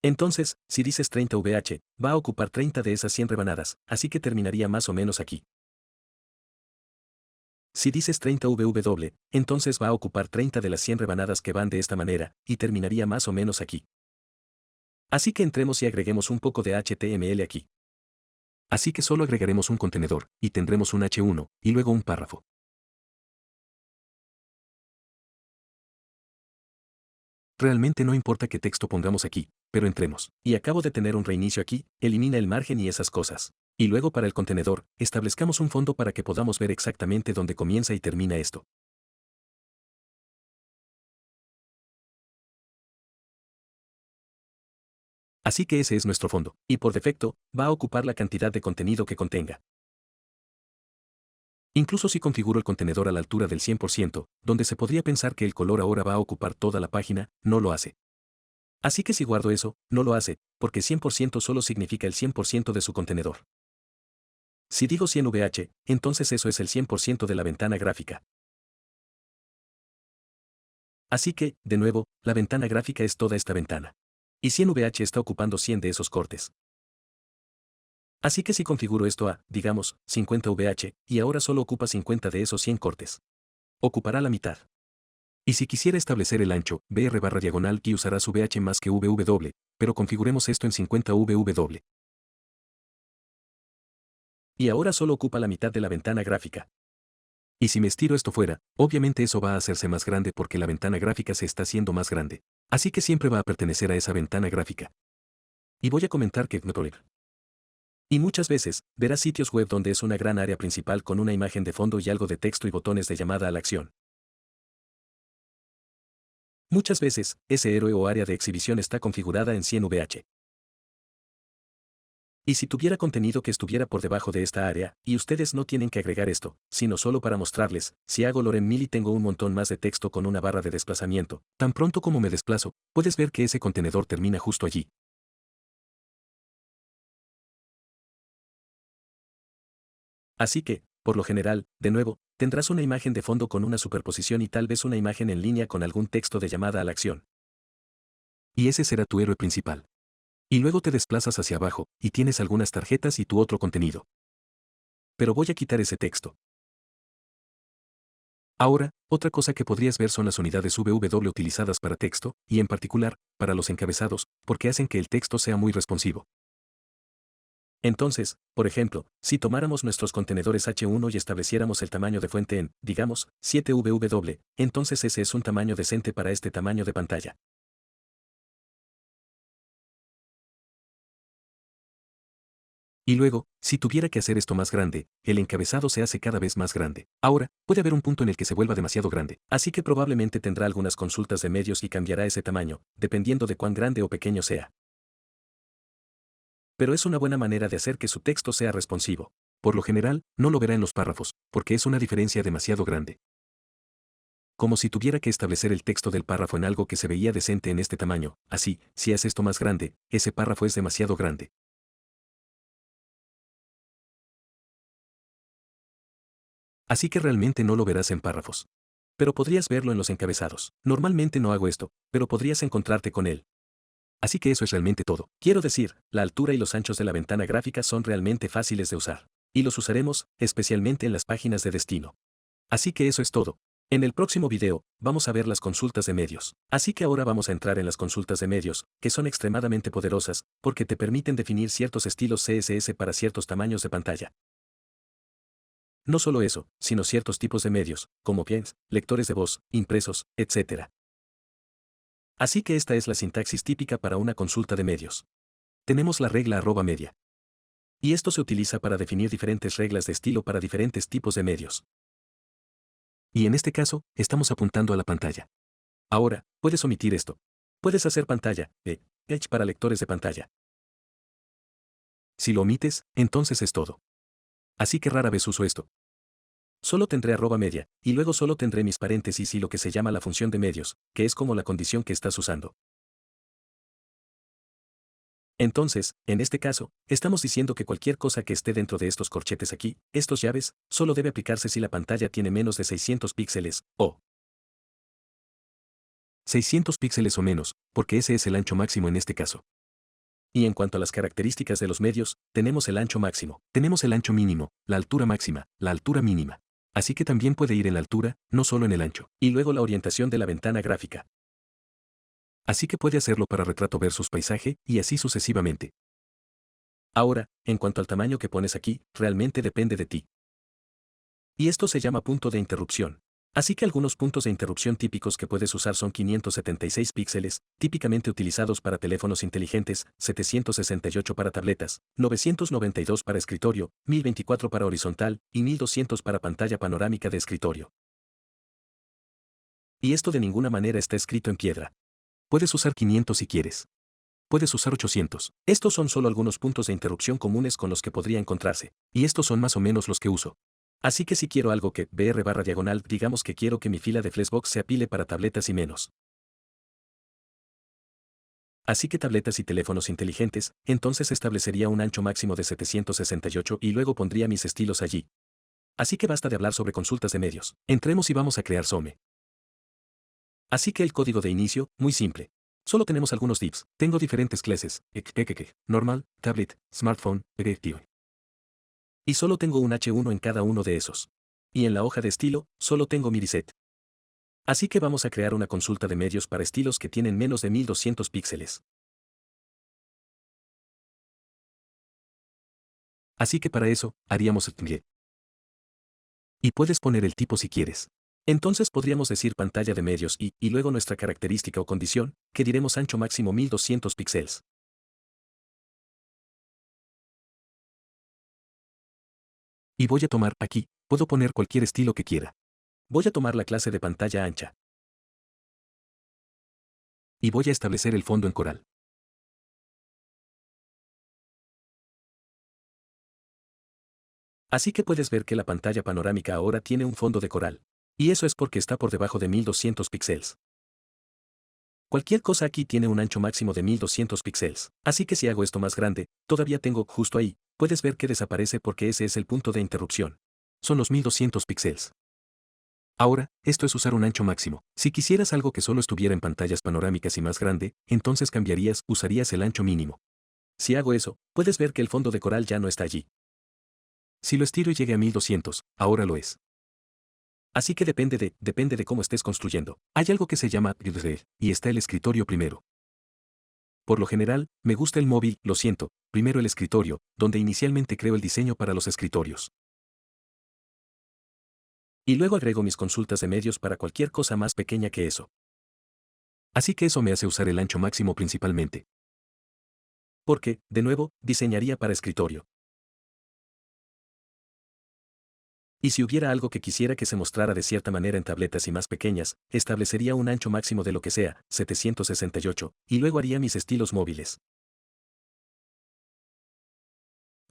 Entonces, si dices 30 VH, va a ocupar 30 de esas 100 rebanadas, así que terminaría más o menos aquí. Si dices 30 VW, entonces va a ocupar 30 de las 100 rebanadas que van de esta manera, y terminaría más o menos aquí. Así que entremos y agreguemos un poco de HTML aquí. Así que solo agregaremos un contenedor, y tendremos un H1, y luego un párrafo. Realmente no importa qué texto pongamos aquí, pero entremos. Y acabo de tener un reinicio aquí, elimina el margen y esas cosas. Y luego para el contenedor, establezcamos un fondo para que podamos ver exactamente dónde comienza y termina esto. Así que ese es nuestro fondo, y por defecto, va a ocupar la cantidad de contenido que contenga. Incluso si configuro el contenedor a la altura del 100%, donde se podría pensar que el color ahora va a ocupar toda la página, no lo hace. Así que si guardo eso, no lo hace, porque 100% solo significa el 100% de su contenedor. Si digo 100 VH, entonces eso es el 100% de la ventana gráfica. Así que, de nuevo, la ventana gráfica es toda esta ventana. Y 100 VH está ocupando 100 de esos cortes. Así que si configuro esto a, digamos, 50 VH, y ahora solo ocupa 50 de esos 100 cortes. Ocupará la mitad. Y si quisiera establecer el ancho, br barra diagonal y usará su VH más que VW, pero configuremos esto en 50 VW. Y ahora solo ocupa la mitad de la ventana gráfica. Y si me estiro esto fuera, obviamente eso va a hacerse más grande porque la ventana gráfica se está haciendo más grande. Así que siempre va a pertenecer a esa ventana gráfica. Y voy a comentar que y muchas veces, verás sitios web donde es una gran área principal con una imagen de fondo y algo de texto y botones de llamada a la acción. Muchas veces, ese héroe o área de exhibición está configurada en 100 VH. Y si tuviera contenido que estuviera por debajo de esta área, y ustedes no tienen que agregar esto, sino solo para mostrarles, si hago Loren 1000 y tengo un montón más de texto con una barra de desplazamiento, tan pronto como me desplazo, puedes ver que ese contenedor termina justo allí. Así que, por lo general, de nuevo, tendrás una imagen de fondo con una superposición y tal vez una imagen en línea con algún texto de llamada a la acción. Y ese será tu héroe principal. Y luego te desplazas hacia abajo, y tienes algunas tarjetas y tu otro contenido. Pero voy a quitar ese texto. Ahora, otra cosa que podrías ver son las unidades VW utilizadas para texto, y en particular, para los encabezados, porque hacen que el texto sea muy responsivo. Entonces, por ejemplo, si tomáramos nuestros contenedores H1 y estableciéramos el tamaño de fuente en, digamos, 7 VW, entonces ese es un tamaño decente para este tamaño de pantalla. Y luego, si tuviera que hacer esto más grande, el encabezado se hace cada vez más grande. Ahora, puede haber un punto en el que se vuelva demasiado grande, así que probablemente tendrá algunas consultas de medios y cambiará ese tamaño, dependiendo de cuán grande o pequeño sea. Pero es una buena manera de hacer que su texto sea responsivo. Por lo general, no lo verá en los párrafos, porque es una diferencia demasiado grande. Como si tuviera que establecer el texto del párrafo en algo que se veía decente en este tamaño, así, si haces esto más grande, ese párrafo es demasiado grande. Así que realmente no lo verás en párrafos. Pero podrías verlo en los encabezados. Normalmente no hago esto, pero podrías encontrarte con él. Así que eso es realmente todo. Quiero decir, la altura y los anchos de la ventana gráfica son realmente fáciles de usar. Y los usaremos, especialmente en las páginas de destino. Así que eso es todo. En el próximo video, vamos a ver las consultas de medios. Así que ahora vamos a entrar en las consultas de medios, que son extremadamente poderosas, porque te permiten definir ciertos estilos CSS para ciertos tamaños de pantalla. No solo eso, sino ciertos tipos de medios, como pins, lectores de voz, impresos, etc. Así que esta es la sintaxis típica para una consulta de medios. Tenemos la regla @media. Y esto se utiliza para definir diferentes reglas de estilo para diferentes tipos de medios. Y en este caso, estamos apuntando a la pantalla. Ahora, puedes omitir esto. Puedes hacer pantalla, Edge para lectores de pantalla. Si lo omites, entonces es todo. Así que rara vez uso esto. Solo tendré @media, y luego solo tendré mis paréntesis y lo que se llama la función de medios, que es como la condición que estás usando. Entonces, en este caso, estamos diciendo que cualquier cosa que esté dentro de estos corchetes aquí, estos llaves, solo debe aplicarse si la pantalla tiene menos de 600 píxeles, o 600 píxeles o menos, porque ese es el ancho máximo en este caso. Y en cuanto a las características de los medios, tenemos el ancho máximo, tenemos el ancho mínimo, la altura máxima, la altura mínima. Así que también puede ir en la altura, no solo en el ancho. Y luego la orientación de la ventana gráfica. Así que puede hacerlo para retrato versus paisaje, y así sucesivamente. Ahora, en cuanto al tamaño que pones aquí, realmente depende de ti. Y esto se llama punto de interrupción. Así que algunos puntos de interrupción típicos que puedes usar son 576 píxeles, típicamente utilizados para teléfonos inteligentes, 768 para tabletas, 992 para escritorio, 1024 para horizontal y 1200 para pantalla panorámica de escritorio. Y esto de ninguna manera está escrito en piedra. Puedes usar 500 si quieres. Puedes usar 800. Estos son solo algunos puntos de interrupción comunes con los que podría encontrarse, y estos son más o menos los que uso. Así que si quiero algo que BR/diagonal, digamos que quiero que mi fila de Flexbox se apile para tabletas y menos. Así que tabletas y teléfonos inteligentes, entonces establecería un ancho máximo de 768 y luego pondría mis estilos allí. Así que basta de hablar sobre consultas de medios. Entremos y vamos a crear SOME. Así que el código de inicio, muy simple. Solo tenemos algunos divs. Tengo diferentes clases, normal, tablet, smartphone, directivo. Y solo tengo un H1 en cada uno de esos. Y en la hoja de estilo, solo tengo mi reset. Así que vamos a crear una consulta de medios para estilos que tienen menos de 1200 píxeles. Así que para eso, haríamos get. Y puedes poner el tipo si quieres. Entonces podríamos decir pantalla de medios y luego nuestra característica o condición, que diremos ancho máximo 1200 píxeles. Y voy a tomar aquí, puedo poner cualquier estilo que quiera. Voy a tomar la clase de pantalla ancha. Y voy a establecer el fondo en coral. Así que puedes ver que la pantalla panorámica ahora tiene un fondo de coral. Y eso es porque está por debajo de 1200 píxeles. Cualquier cosa aquí tiene un ancho máximo de 1200 píxeles. Así que si hago esto más grande, todavía tengo justo ahí, puedes ver que desaparece porque ese es el punto de interrupción. Son los 1200 píxeles. Ahora, esto es usar un ancho máximo. Si quisieras algo que solo estuviera en pantallas panorámicas y más grande, entonces usarías el ancho mínimo. Si hago eso, puedes ver que el fondo de coral ya no está allí. Si lo estiro y llegue a 1200, ahora lo es. Así que depende de cómo estés construyendo. Hay algo que se llama upgrade, y está el escritorio primero. Por lo general, me gusta el móvil, lo siento, primero el escritorio, donde inicialmente creo el diseño para los escritorios. Y luego agrego mis consultas de medios para cualquier cosa más pequeña que eso. Así que eso me hace usar el ancho máximo principalmente. Porque, de nuevo, diseñaría para escritorio. Y si hubiera algo que quisiera que se mostrara de cierta manera en tabletas y más pequeñas, establecería un ancho máximo de lo que sea, 768, y luego haría mis estilos móviles.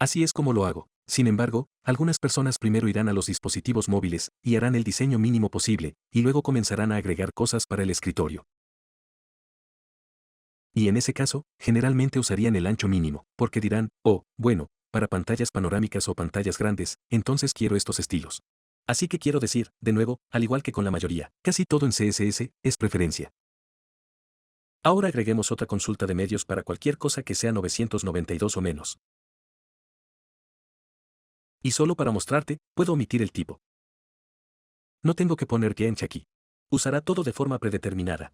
Así es como lo hago. Sin embargo, algunas personas primero irán a los dispositivos móviles y harán el diseño mínimo posible, y luego comenzarán a agregar cosas para el escritorio. Y en ese caso, generalmente usarían el ancho mínimo, porque dirán, oh, bueno, para pantallas panorámicas o pantallas grandes, entonces quiero estos estilos. Así que quiero decir, de nuevo, al igual que con la mayoría, casi todo en CSS, es preferencia. Ahora agreguemos otra consulta de medios para cualquier cosa que sea 992 o menos. Y solo para mostrarte, puedo omitir el tipo. No tengo que poner Gench aquí. Usará todo de forma predeterminada.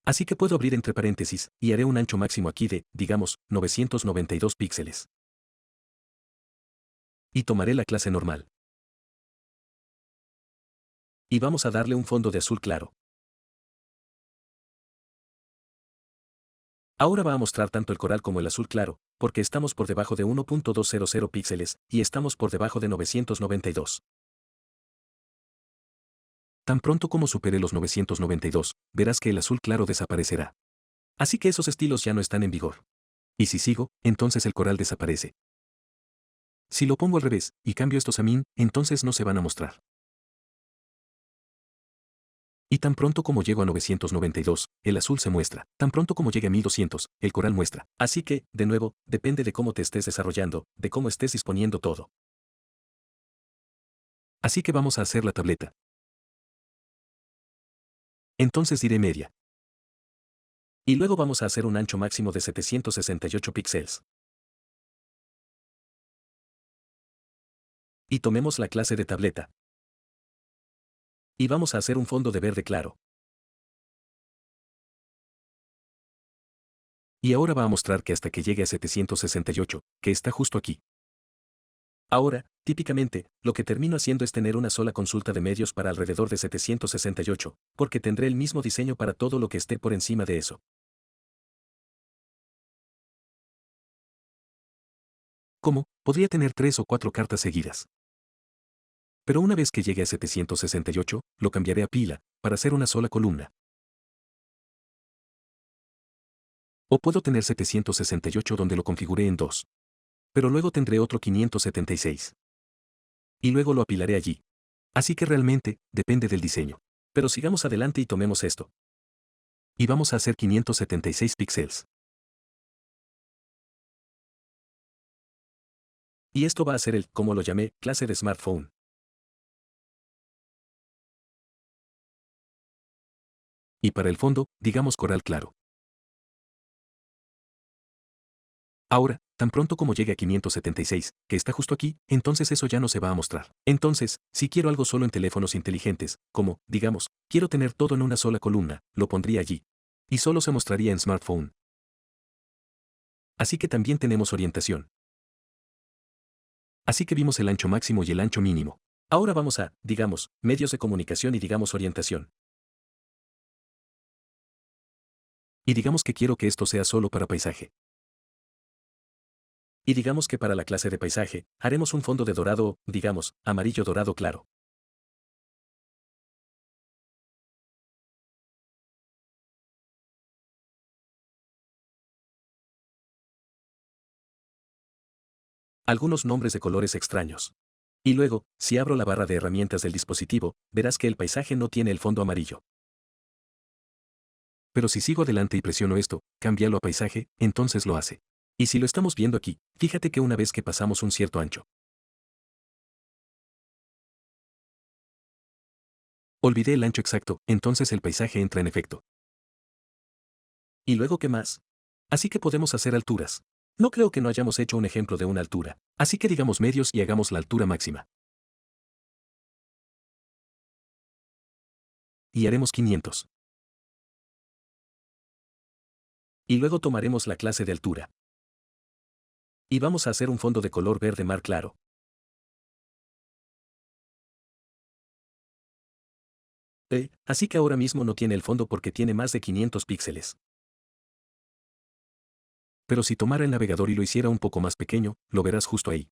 Así que puedo abrir entre paréntesis, y haré un ancho máximo aquí de, digamos, 992 píxeles. Y tomaré la clase normal. Y vamos a darle un fondo de azul claro. Ahora va a mostrar tanto el coral como el azul claro, porque estamos por debajo de 1.200 píxeles, y estamos por debajo de 992. Tan pronto como supere los 992, verás que el azul claro desaparecerá. Así que esos estilos ya no están en vigor. Y si sigo, entonces el coral desaparece. Si lo pongo al revés, y cambio estos a min, entonces no se van a mostrar. Y tan pronto como llego a 992, el azul se muestra. Tan pronto como llegue a 1200, el coral muestra. Así que, de nuevo, depende de cómo te estés desarrollando, de cómo estés disponiendo todo. Así que vamos a hacer la tableta. Entonces diré media. Y luego vamos a hacer un ancho máximo de 768 píxeles. Y tomemos la clase de tableta. Y vamos a hacer un fondo de verde claro. Y ahora va a mostrar que hasta que llegue a 768, que está justo aquí. Ahora, típicamente, lo que termino haciendo es tener una sola consulta de medios para alrededor de 768, porque tendré el mismo diseño para todo lo que esté por encima de eso. ¿Cómo? Podría tener 3 o 4 cartas seguidas. Pero una vez que llegue a 768, lo cambiaré a pila, para hacer una sola columna. O puedo tener 768 donde lo configuré en 2. Pero luego tendré otro 576. Y luego lo apilaré allí. Así que realmente, depende del diseño. Pero sigamos adelante y tomemos esto. Y vamos a hacer 576 píxeles. Y esto va a ser el, como lo llamé, clase de smartphone. Y para el fondo, digamos coral claro. Ahora, tan pronto como llegue a 576, que está justo aquí, entonces eso ya no se va a mostrar. Entonces, si quiero algo solo en teléfonos inteligentes, como, digamos, quiero tener todo en una sola columna, lo pondría allí. Y solo se mostraría en smartphone. Así que también tenemos orientación. Así que vimos el ancho máximo y el ancho mínimo. Ahora vamos a, digamos, medios de comunicación y digamos orientación. Y digamos que quiero que esto sea solo para paisaje. Y digamos que para la clase de paisaje, haremos un fondo de dorado, digamos, amarillo dorado claro. Algunos nombres de colores extraños. Y luego, si abro la barra de herramientas del dispositivo, verás que el paisaje no tiene el fondo amarillo. Pero si sigo adelante y presiono esto, cámbialo a paisaje, entonces lo hace. Y si lo estamos viendo aquí, fíjate que una vez que pasamos un cierto ancho, olvidé el ancho exacto, entonces el paisaje entra en efecto. ¿Y luego qué más? Así que podemos hacer alturas. No creo que no hayamos hecho un ejemplo de una altura, así que digamos medios y hagamos la altura máxima. Y haremos 500. Y luego tomaremos la clase de altura. Y vamos a hacer un fondo de color verde mar claro. Así que ahora mismo no tiene el fondo porque tiene más de 500 píxeles. Pero si tomara el navegador y lo hiciera un poco más pequeño, lo verás justo ahí.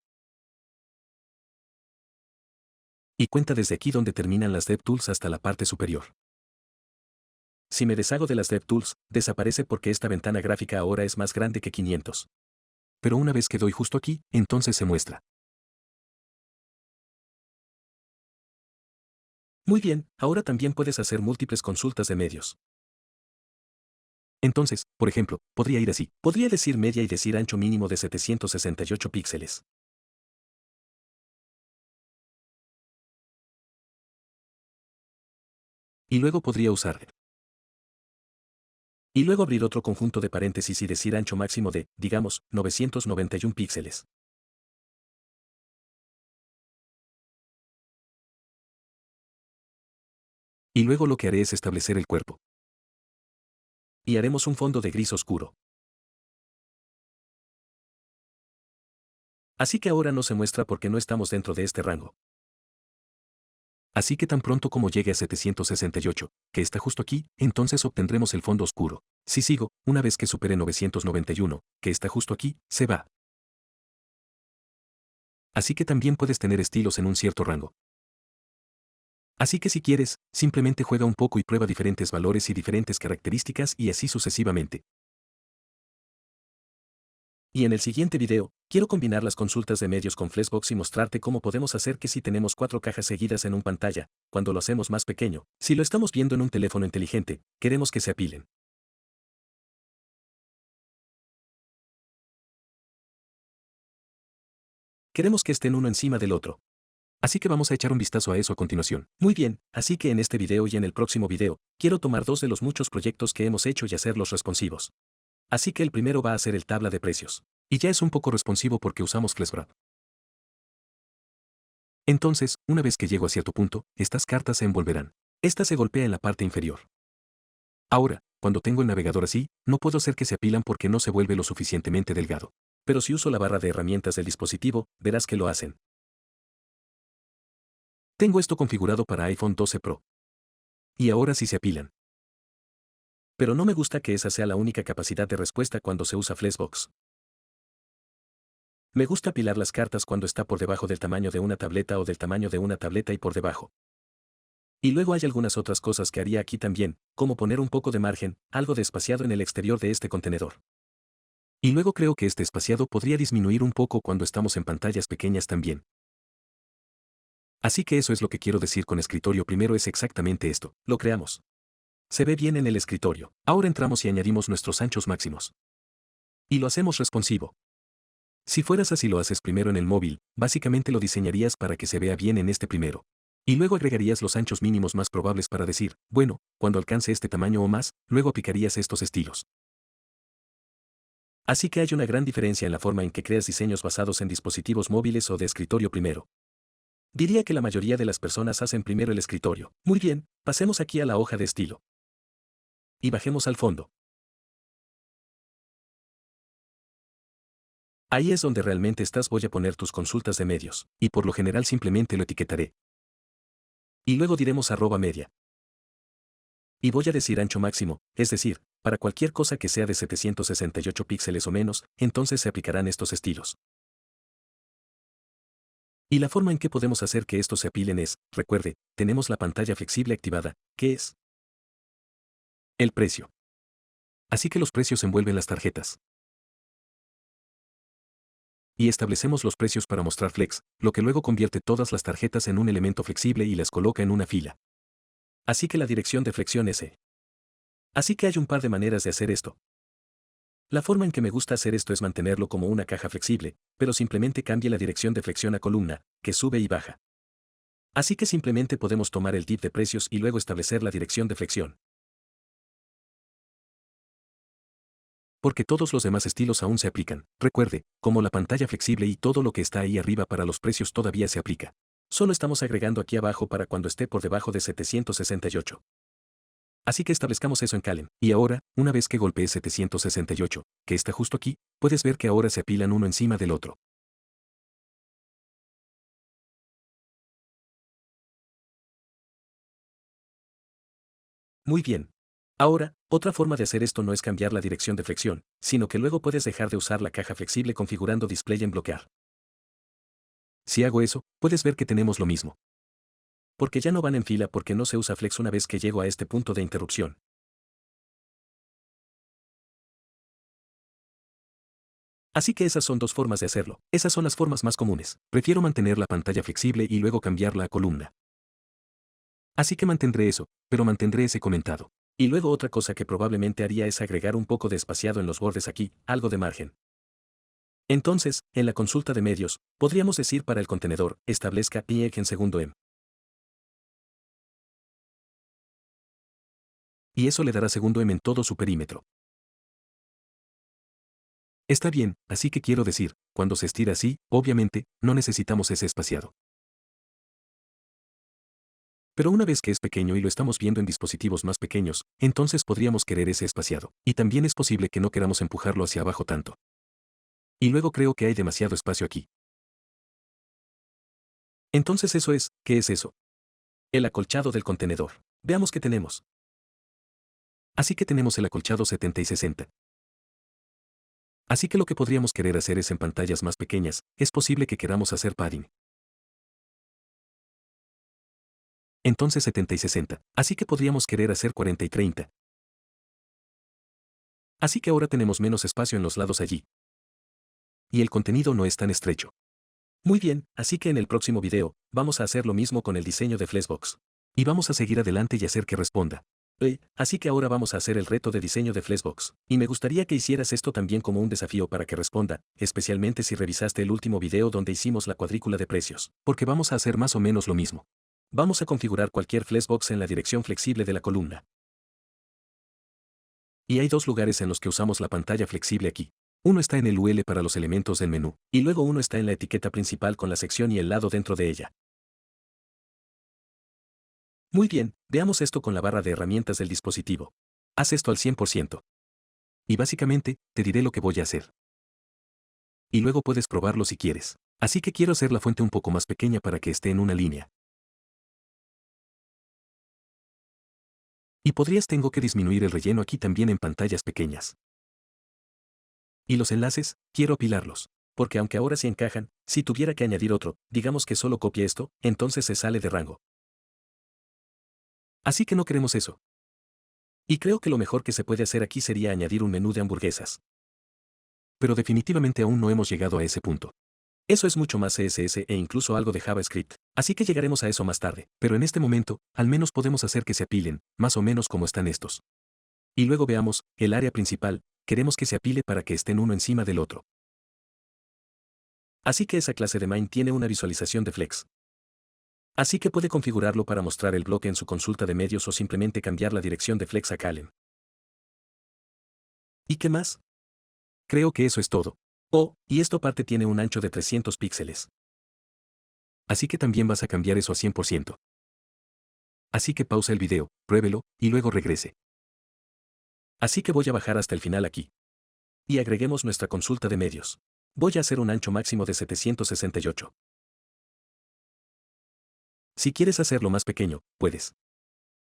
Y cuenta desde aquí donde terminan las DevTools hasta la parte superior. Si me deshago de las DevTools, desaparece porque esta ventana gráfica ahora es más grande que 500. Pero una vez que doy justo aquí, entonces se muestra. Muy bien, ahora también puedes hacer múltiples consultas de medios. Entonces, por ejemplo, podría ir así. Podría decir media y decir ancho mínimo de 768 píxeles. Y luego podría usar. Y luego abrir otro conjunto de paréntesis y decir ancho máximo de, digamos, 991 píxeles. Y luego lo que haré es establecer el cuerpo. Y haremos un fondo de gris oscuro. Así que ahora no se muestra porque no estamos dentro de este rango. Así que tan pronto como llegue a 768, que está justo aquí, entonces obtendremos el fondo oscuro. Si sigo, una vez que supere 991, que está justo aquí, se va. Así que también puedes tener estilos en un cierto rango. Así que si quieres, simplemente juega un poco y prueba diferentes valores y diferentes características y así sucesivamente. Y en el siguiente video, quiero combinar las consultas de medios con Flexbox y mostrarte cómo podemos hacer que si tenemos 4 cajas seguidas en una pantalla, cuando lo hacemos más pequeño, si lo estamos viendo en un teléfono inteligente, queremos que se apilen. Queremos que estén uno encima del otro. Así que vamos a echar un vistazo a eso a continuación. Muy bien, así que en este video y en el próximo video, quiero tomar 2 de los muchos proyectos que hemos hecho y hacerlos responsivos. Así que el primero va a ser el tabla de precios. Y ya es un poco responsivo porque usamos Flexwrap. Entonces, una vez que llego a cierto punto, estas cartas se envolverán. Esta se golpea en la parte inferior. Ahora, cuando tengo el navegador así, no puedo hacer que se apilan porque no se vuelve lo suficientemente delgado. Pero si uso la barra de herramientas del dispositivo, verás que lo hacen. Tengo esto configurado para iPhone 12 Pro. Y ahora sí se apilan. Pero no me gusta que esa sea la única capacidad de respuesta cuando se usa Flexbox. Me gusta apilar las cartas cuando está por debajo del tamaño de una tableta o del tamaño de una tableta y por debajo. Y luego hay algunas otras cosas que haría aquí también, como poner un poco de margen, algo de espaciado en el exterior de este contenedor. Y luego creo que este espaciado podría disminuir un poco cuando estamos en pantallas pequeñas también. Así que eso es lo que quiero decir con escritorio primero es exactamente esto, lo creamos. Se ve bien en el escritorio. Ahora entramos y añadimos nuestros anchos máximos. Y lo hacemos responsivo. Si fueras así lo haces primero en el móvil, básicamente lo diseñarías para que se vea bien en este primero. Y luego agregarías los anchos mínimos más probables para decir, bueno, cuando alcance este tamaño o más, luego aplicarías estos estilos. Así que hay una gran diferencia en la forma en que creas diseños basados en dispositivos móviles o de escritorio primero. Diría que la mayoría de las personas hacen primero el escritorio. Muy bien, pasemos aquí a la hoja de estilo. Y bajemos al fondo. Ahí es donde realmente estás voy a poner tus consultas de medios, y por lo general simplemente lo etiquetaré. Y luego diremos @media. Y voy a decir ancho máximo, es decir, para cualquier cosa que sea de 768 píxeles o menos, entonces se aplicarán estos estilos. Y la forma en que podemos hacer que estos se apilen es, recuerde, tenemos la pantalla flexible activada, que es el precio. Así que los precios envuelven las tarjetas. Y establecemos los precios para mostrar Flex, lo que luego convierte todas las tarjetas en un elemento flexible y las coloca en una fila. Así que la dirección de flexión es E. Así que hay un par de maneras de hacer esto. La forma en que me gusta hacer esto es mantenerlo como una caja flexible, pero simplemente cambie la dirección de flexión a columna, que sube y baja. Así que simplemente podemos tomar el div de precios y luego establecer la dirección de flexión. Porque todos los demás estilos aún se aplican. Recuerde, como la pantalla flexible y todo lo que está ahí arriba para los precios todavía se aplica. Solo estamos agregando aquí abajo para cuando esté por debajo de 768. Así que establezcamos eso en Calem. Y ahora, una vez que golpeé 768, que está justo aquí, puedes ver que ahora se apilan uno encima del otro. Muy bien. Ahora, otra forma de hacer esto no es cambiar la dirección de flexión, sino que luego puedes dejar de usar la caja flexible configurando display en bloquear. Si hago eso, puedes ver que tenemos lo mismo. Porque ya no van en fila porque no se usa flex una vez que llego a este punto de interrupción. Así que esas son 2 formas de hacerlo. Esas son las formas más comunes. Prefiero mantener la pantalla flexible y luego cambiarla a columna. Así que mantendré eso, pero mantendré ese comentado. Y luego otra cosa que probablemente haría es agregar un poco de espaciado en los bordes aquí, algo de margen. Entonces, en la consulta de medios, podríamos decir para el contenedor, establezca PIEG en segundo M. Y eso le dará segundo M en todo su perímetro. Está bien, así que quiero decir, cuando se estira así, obviamente, no necesitamos ese espaciado. Pero una vez que es pequeño y lo estamos viendo en dispositivos más pequeños, entonces podríamos querer ese espaciado. Y también es posible que no queramos empujarlo hacia abajo tanto. Y luego creo que hay demasiado espacio aquí. Entonces eso es, ¿qué es eso? El acolchado del contenedor. Veamos qué tenemos. Así que tenemos el acolchado 70 y 60. Así que lo que podríamos querer hacer es en pantallas más pequeñas, es posible que queramos hacer padding. Entonces 70 y 60. Así que podríamos querer hacer 40 y 30. Así que ahora tenemos menos espacio en los lados allí. y el contenido no es tan estrecho. Muy bien, así que en el próximo video, vamos a hacer lo mismo con el diseño de Flexbox. Y vamos a seguir adelante y hacer que responda. Así que ahora vamos a hacer el reto de diseño de Flexbox. Y me gustaría que hicieras esto también como un desafío para que responda, especialmente si revisaste el último video donde hicimos la cuadrícula de precios, porque vamos a hacer más o menos lo mismo. Vamos a configurar cualquier Flexbox en la dirección flexible de la columna. Y hay dos lugares en los que usamos la pantalla flexible aquí. Uno está en el UL para los elementos del menú, y luego uno está en la etiqueta principal con la sección y el lado dentro de ella. Muy bien, veamos esto con la barra de herramientas del dispositivo. Haz esto al 100%. Y básicamente, te diré lo que voy a hacer. Y luego puedes probarlo si quieres. Así que quiero hacer la fuente un poco más pequeña para que esté en una línea. Y tengo que disminuir el relleno aquí también en pantallas pequeñas. Y los enlaces, quiero apilarlos. Porque aunque ahora sí encajan, si tuviera que añadir otro, digamos que solo copie esto, entonces se sale de rango. Así que no queremos eso. Y creo que lo mejor que se puede hacer aquí sería añadir un menú de hamburguesas. Pero definitivamente aún no hemos llegado a ese punto. Eso es mucho más CSS e incluso algo de JavaScript, así que llegaremos a eso más tarde, pero en este momento, al menos podemos hacer que se apilen, más o menos como están estos. Y luego veamos, el área principal, queremos que se apile para que estén uno encima del otro. Así que esa clase de main tiene una visualización de flex. Así que puede configurarlo para mostrar el bloque en su consulta de medios o simplemente cambiar la dirección de flex a Calem. ¿Y qué más? Creo que eso es todo. Oh, y esto aparte tiene un ancho de 300 píxeles. Así que también vas a cambiar eso a 100%. Así que pausa el video, pruébelo, y luego regrese. Así que voy a bajar hasta el final aquí. Y agreguemos nuestra consulta de medios. Voy a hacer un ancho máximo de 768. Si quieres hacerlo más pequeño, puedes.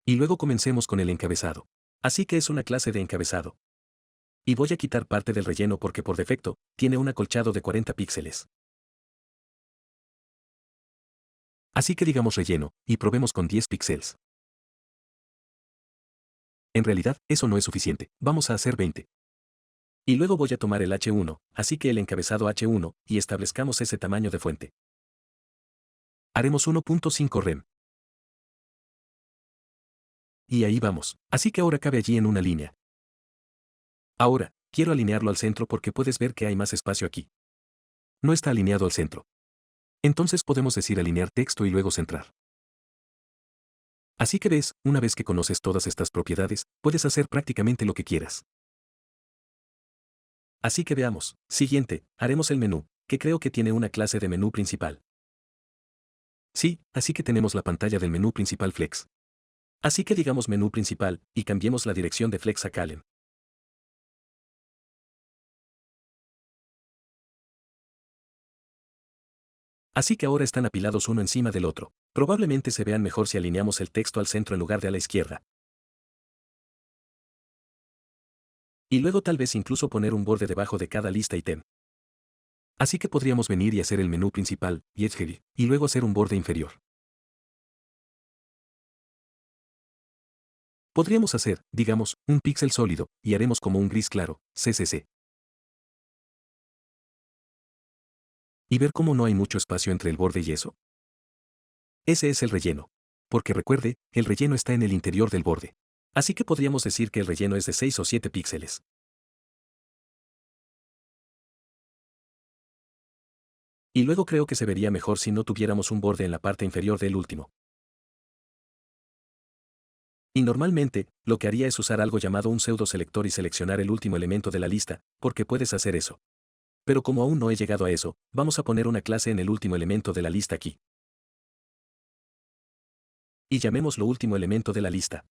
Y luego comencemos con el encabezado. Así que es una clase de encabezado. Y voy a quitar parte del relleno porque por defecto, tiene un acolchado de 40 píxeles. Así que digamos relleno, y probemos con 10 píxeles. En realidad, eso no es suficiente, vamos a hacer 20. Y luego voy a tomar el H1, así que el encabezado H1, y establezcamos ese tamaño de fuente. Haremos 1.5 rem. Y ahí vamos, así que ahora cabe allí en una línea. Ahora, quiero alinearlo al centro porque puedes ver que hay más espacio aquí. No está alineado al centro. Entonces podemos decir alinear texto y luego centrar. Así que ves, una vez que conoces todas estas propiedades, puedes hacer prácticamente lo que quieras. Así que veamos. Siguiente, haremos el menú, que creo que tiene una clase de menú principal. Sí, así que tenemos la pantalla del menú principal Flex. Así que digamos menú principal, y cambiemos la dirección de Flex a Calem. Así que ahora están apilados uno encima del otro. Probablemente se vean mejor si alineamos el texto al centro en lugar de a la izquierda. Y luego tal vez incluso poner un borde debajo de cada lista ítem. Así que podríamos venir y hacer el menú principal, y luego hacer un borde inferior. Podríamos hacer, digamos, un píxel sólido, y haremos como un gris claro, CCC. ¿Y ver cómo no hay mucho espacio entre el borde y eso? Ese es el relleno. Porque recuerde, el relleno está en el interior del borde. Así que podríamos decir que el relleno es de 6 o 7 píxeles. Y luego creo que se vería mejor si no tuviéramos un borde en la parte inferior del último. Y normalmente, lo que haría es usar algo llamado un pseudo selector y seleccionar el último elemento de la lista, porque puedes hacer eso. Pero como aún no he llegado a eso, vamos a poner una clase en el último elemento de la lista aquí. Y llamémoslo último elemento de la lista.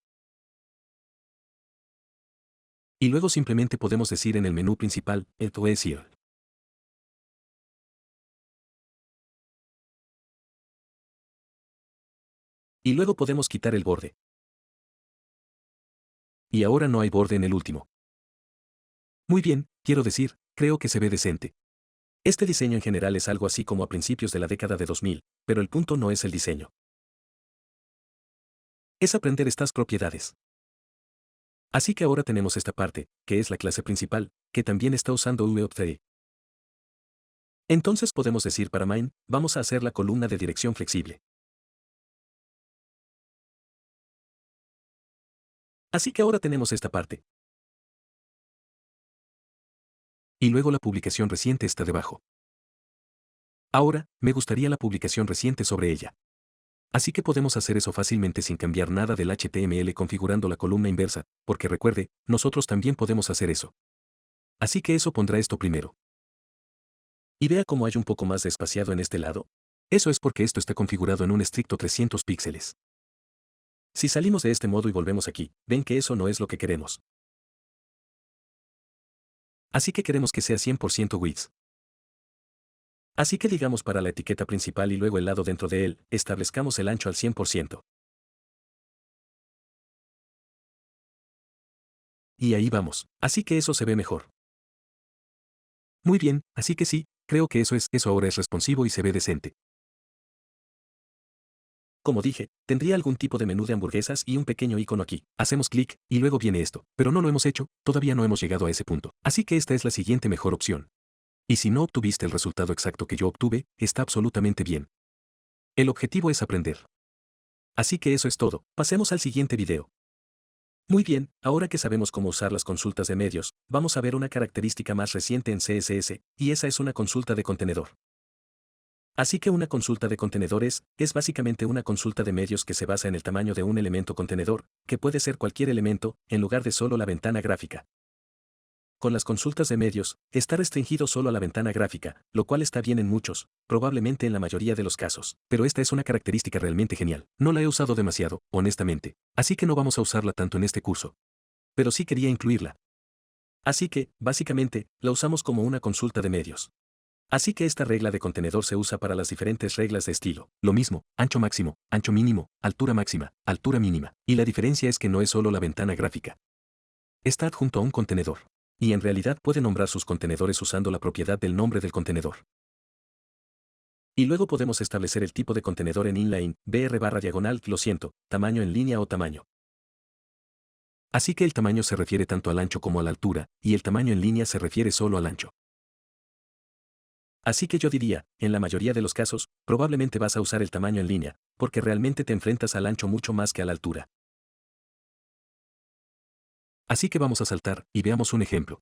Y luego simplemente podemos decir en el menú principal, esto es here. Y luego podemos quitar el borde. Y ahora no hay borde en el último. Muy bien, quiero decir, creo que se ve decente. Este diseño en general es algo así como a principios de la década de 2000, pero el punto no es el diseño. Es aprender estas propiedades. Así que ahora tenemos esta parte, que es la clase principal, que también está usando VOTE. Entonces podemos decir para main, vamos a hacer la columna de dirección flexible. Así que ahora tenemos esta parte. Y luego la publicación reciente está debajo. Ahora, me gustaría la publicación reciente sobre ella. Así que podemos hacer eso fácilmente sin cambiar nada del HTML configurando la columna inversa, porque recuerde, nosotros también podemos hacer eso. Así que eso pondrá esto primero. Y vea cómo hay un poco más de espaciado en este lado. Eso es porque esto está configurado en un estricto 300 píxeles. Si salimos de este modo y volvemos aquí, ven que eso no es lo que queremos. Así que queremos que sea 100% width. Así que digamos para la etiqueta principal y luego el lado dentro de él, establezcamos el ancho al 100%. Y ahí vamos. Así que eso se ve mejor. Muy bien, así que sí, creo que eso ahora es responsivo y se ve decente. Como dije, tendría algún tipo de menú de hamburguesas y un pequeño icono aquí. Hacemos clic, y luego viene esto. Pero no lo hemos hecho, todavía no hemos llegado a ese punto. Así que esta es la siguiente mejor opción. Y si no obtuviste el resultado exacto que yo obtuve, está absolutamente bien. El objetivo es aprender. Así que eso es todo. Pasemos al siguiente video. Muy bien, ahora que sabemos cómo usar las consultas de medios, vamos a ver una característica más reciente en CSS, y esa es una consulta de contenedor. Así que una consulta de contenedores es básicamente una consulta de medios que se basa en el tamaño de un elemento contenedor, que puede ser cualquier elemento, en lugar de solo la ventana gráfica. Con las consultas de medios, está restringido solo a la ventana gráfica, lo cual está bien en muchos, probablemente en la mayoría de los casos. Pero esta es una característica realmente genial. No la he usado demasiado, honestamente, así que no vamos a usarla tanto en este curso. Pero sí quería incluirla. Así que, básicamente, la usamos como una consulta de medios. Así que esta regla de contenedor se usa para las diferentes reglas de estilo. Lo mismo, ancho máximo, ancho mínimo, altura máxima, altura mínima. Y la diferencia es que no es solo la ventana gráfica. Está adjunto a un contenedor. Y en realidad puede nombrar sus contenedores usando la propiedad del nombre del contenedor. Y luego podemos establecer el tipo de contenedor en inline, br/diagonal, lo siento, tamaño en línea o tamaño. Así que el tamaño se refiere tanto al ancho como a la altura, y el tamaño en línea se refiere solo al ancho. Así que yo diría, en la mayoría de los casos, probablemente vas a usar el tamaño en línea, porque realmente te enfrentas al ancho mucho más que a la altura. Así que vamos a saltar, y veamos un ejemplo.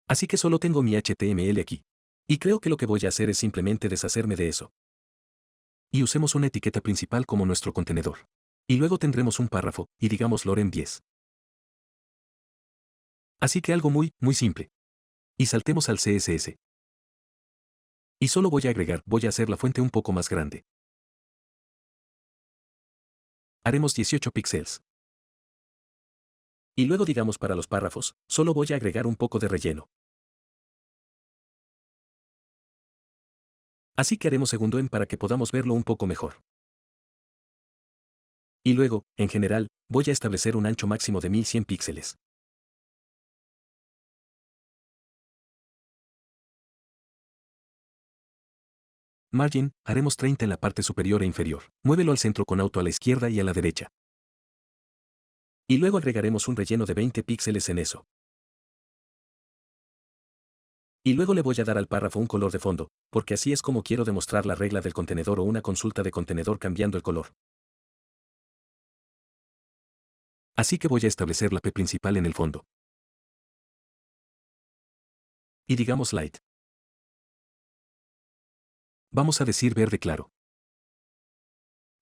Así que solo tengo mi HTML aquí. Y creo que lo que voy a hacer es simplemente deshacerme de eso. Y usemos una etiqueta principal como nuestro contenedor. Y luego tendremos un párrafo, y digamos Loren 10. Así que algo muy simple. Y saltemos al CSS. Y solo voy a hacer la fuente un poco más grande. Haremos 18 píxeles. Y luego digamos para los párrafos, solo voy a agregar un poco de relleno. Así que haremos segundo en para que podamos verlo un poco mejor. Y luego, en general, voy a establecer un ancho máximo de 1100 píxeles. Margin, haremos 30 en la parte superior e inferior. Muévelo al centro con auto a la izquierda y a la derecha. Y luego agregaremos un relleno de 20 píxeles en eso. Y luego le voy a dar al párrafo un color de fondo, porque así es como quiero demostrar la regla del contenedor o una consulta de contenedor cambiando el color. Así que voy a establecer la P principal en el fondo. Y digamos light. Vamos a decir verde claro.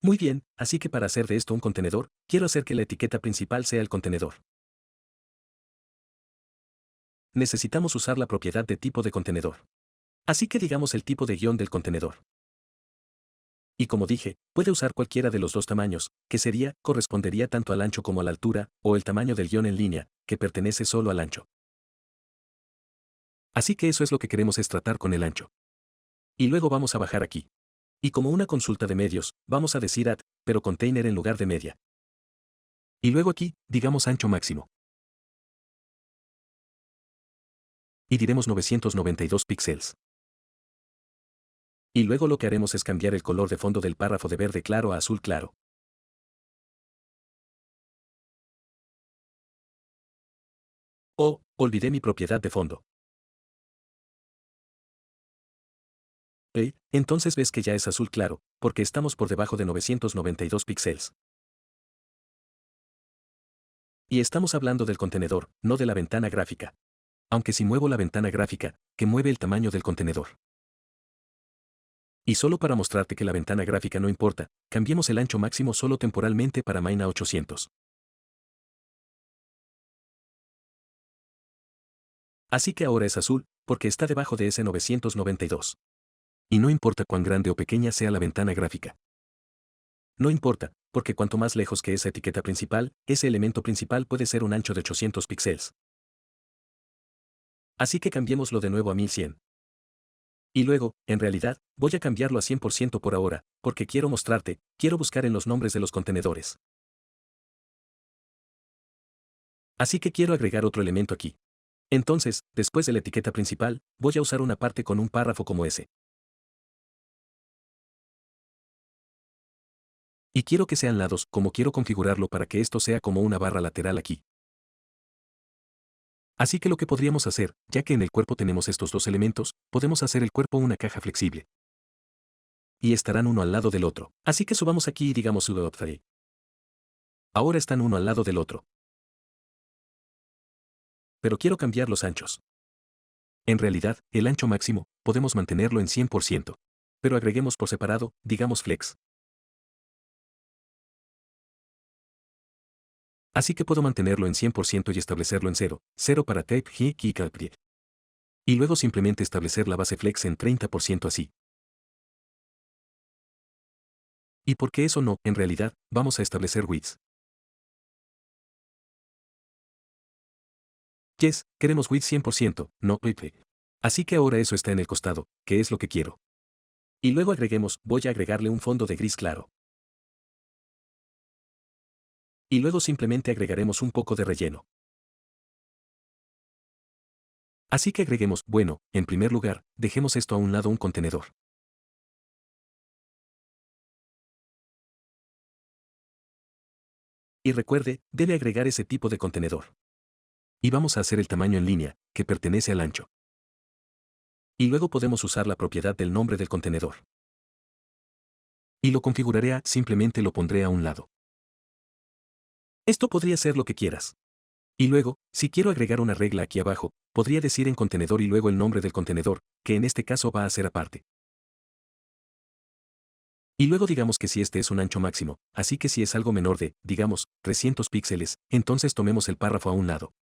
Muy bien, así que para hacer de esto un contenedor, quiero hacer que la etiqueta principal sea el contenedor. Necesitamos usar la propiedad de tipo de contenedor. Así que digamos el tipo de guión del contenedor. Y como dije, puede usar cualquiera de los dos tamaños, que correspondería tanto al ancho como a la altura, o el tamaño del guión en línea, que pertenece solo al ancho. Así que eso es lo que queremos es tratar con el ancho. Y luego vamos a bajar aquí. Y como una consulta de medios, vamos a decir add, pero container en lugar de media. Y luego aquí, digamos ancho máximo. Y diremos 992 píxeles. Y luego lo que haremos es cambiar el color de fondo del párrafo de verde claro a azul claro. Oh, olvidé mi propiedad de fondo. Entonces ves que ya es azul claro, porque estamos por debajo de 992 píxeles. Y estamos hablando del contenedor, no de la ventana gráfica. Aunque si muevo la ventana gráfica, que mueve el tamaño del contenedor. Y solo para mostrarte que la ventana gráfica no importa, cambiemos el ancho máximo solo temporalmente para Mine a 800. Así que ahora es azul, porque está debajo de ese 992. Y no importa cuán grande o pequeña sea la ventana gráfica. No importa, porque cuanto más lejos que esa etiqueta principal, ese elemento principal puede ser un ancho de 800 píxeles. Así que cambiémoslo de nuevo a 1100. Y luego, en realidad, voy a cambiarlo a 100% por ahora, porque quiero mostrarte, quiero buscar en los nombres de los contenedores. Así que quiero agregar otro elemento aquí. Entonces, después de la etiqueta principal, voy a usar una parte con un párrafo como ese. Y quiero que sean lados, como quiero configurarlo para que esto sea como una barra lateral aquí. Así que lo que podríamos hacer, ya que en el cuerpo tenemos estos dos elementos, podemos hacer el cuerpo una caja flexible. Y estarán uno al lado del otro. Así que subamos aquí y digamos Upfree. Ahora están uno al lado del otro. Pero quiero cambiar los anchos. En realidad, el ancho máximo, podemos mantenerlo en 100%. Pero agreguemos por separado, digamos flex. Así que puedo mantenerlo en 100% y establecerlo en 0, 0 para type Key. Y luego simplemente establecer la base flex en 30% así. ¿Y por qué eso no? En realidad, vamos a establecer width. Yes, queremos width 100%, no clip. Así que ahora eso está en el costado, que es lo que quiero. Y luego agreguemos, voy a agregarle un fondo de gris claro. Y luego simplemente agregaremos un poco de relleno. Así que agreguemos, bueno, en primer lugar, dejemos esto a un lado un contenedor. Y recuerde, debe agregar ese tipo de contenedor. Y vamos a hacer el tamaño en línea, que pertenece al ancho. Y luego podemos usar la propiedad del nombre del contenedor. Y lo configuraré simplemente lo pondré a un lado. Esto podría ser lo que quieras. Y luego, si quiero agregar una regla aquí abajo, podría decir en contenedor y luego el nombre del contenedor, que en este caso va a ser aparte. Y luego digamos que si este es un ancho máximo, así que si es algo menor de, digamos, 300 píxeles, entonces tomemos el párrafo a un lado.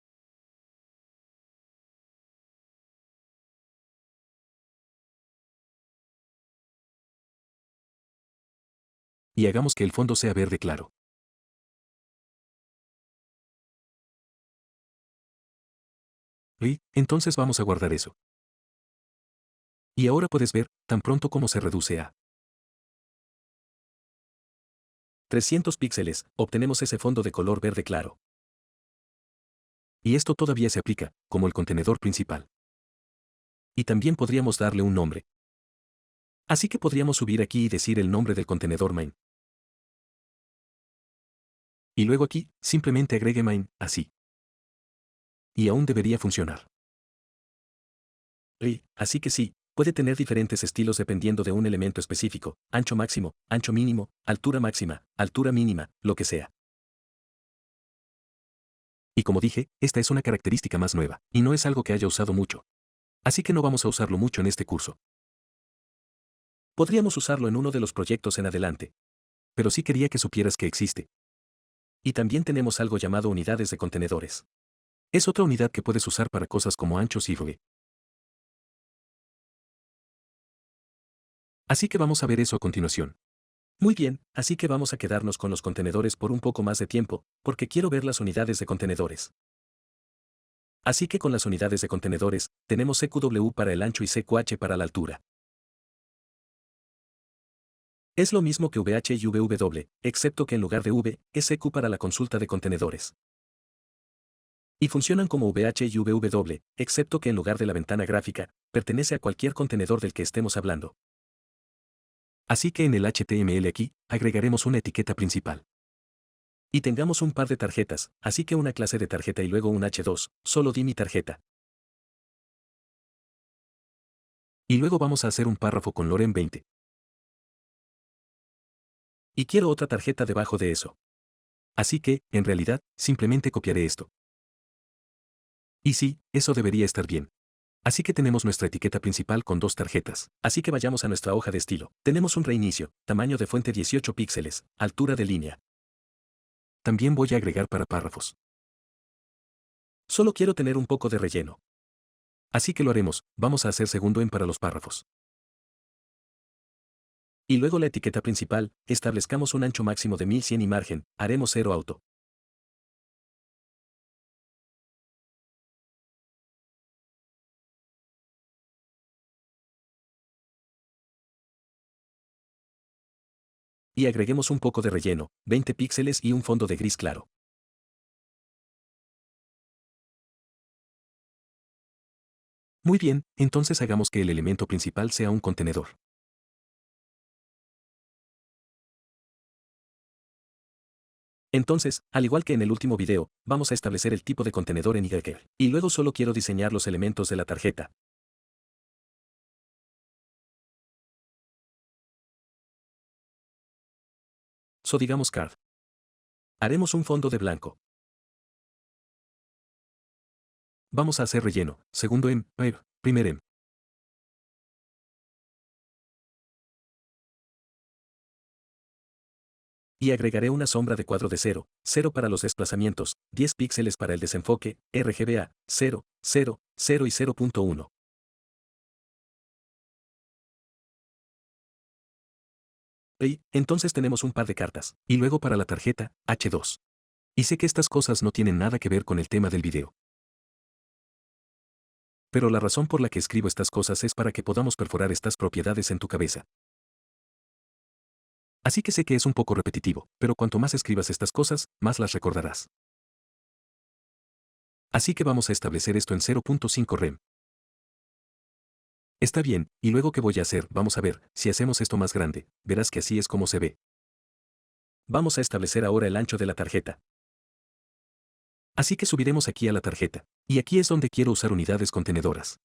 Y hagamos que el fondo sea verde claro. Y, entonces vamos a guardar eso. Y ahora puedes ver, tan pronto como se reduce a 300 píxeles, obtenemos ese fondo de color verde claro. Y esto todavía se aplica, como el contenedor principal. Y también podríamos darle un nombre. Así que podríamos subir aquí y decir el nombre del contenedor main. Y luego aquí, simplemente agregue main, así. Y aún debería funcionar. Y, así que sí, puede tener diferentes estilos dependiendo de un elemento específico, ancho máximo, ancho mínimo, altura máxima, altura mínima, lo que sea. Y como dije, esta es una característica más nueva, y no es algo que haya usado mucho. Así que no vamos a usarlo mucho en este curso. Podríamos usarlo en uno de los proyectos en adelante. Pero sí quería que supieras que existe. Y también tenemos algo llamado unidades de contenedores. Es otra unidad que puedes usar para cosas como anchos y fluid. Así que vamos a ver eso a continuación. Muy bien, así que vamos a quedarnos con los contenedores por un poco más de tiempo, porque quiero ver las unidades de contenedores. Así que con las unidades de contenedores, tenemos CQW para el ancho y CQH para la altura. Es lo mismo que VH y VW, excepto que en lugar de V, es CQ para la consulta de contenedores. Y funcionan como VH y VW, excepto que en lugar de la ventana gráfica, pertenece a cualquier contenedor del que estemos hablando. Así que en el HTML aquí, agregaremos una etiqueta principal. Y tengamos un par de tarjetas, así que una clase de tarjeta y luego un H2, solo di mi tarjeta. Y luego vamos a hacer un párrafo con Loren 20. Y quiero otra tarjeta debajo de eso. Así que, en realidad, simplemente copiaré esto. Y sí, eso debería estar bien. Así que tenemos nuestra etiqueta principal con 2 tarjetas. Así que vayamos a nuestra hoja de estilo. Tenemos un reinicio, tamaño de fuente 18 píxeles, altura de línea. También voy a agregar para párrafos. Solo quiero tener un poco de relleno. Así que lo haremos, vamos a hacer segundo en para los párrafos. Y luego la etiqueta principal, establezcamos un ancho máximo de 1100 y margen, haremos 0 auto. Y agreguemos un poco de relleno, 20 píxeles y un fondo de gris claro. Muy bien, entonces hagamos que el elemento principal sea un contenedor. Entonces, al igual que en el último video, vamos a establecer el tipo de contenedor en YGL. Y luego solo quiero diseñar los elementos de la tarjeta. So digamos card. Haremos un fondo de blanco. Vamos a hacer relleno, segundo primer em. Y agregaré una sombra de cuadro de 0, 0 para los desplazamientos, 10 píxeles para el desenfoque, RGBA, 0, 0, 0 y 0.1. Y, entonces tenemos un par de cartas, y luego para la tarjeta, H2. Y sé que estas cosas no tienen nada que ver con el tema del video. Pero la razón por la que escribo estas cosas es para que podamos perforar estas propiedades en tu cabeza. Así que sé que es un poco repetitivo, pero cuanto más escribas estas cosas, más las recordarás. Así que vamos a establecer esto en 0.5 rem. Está bien, y luego ¿qué voy a hacer? Vamos a ver, si hacemos esto más grande, verás que así es como se ve. Vamos a establecer ahora el ancho de la tarjeta. Así que subiremos aquí a la tarjeta. Y aquí es donde quiero usar unidades contenedoras.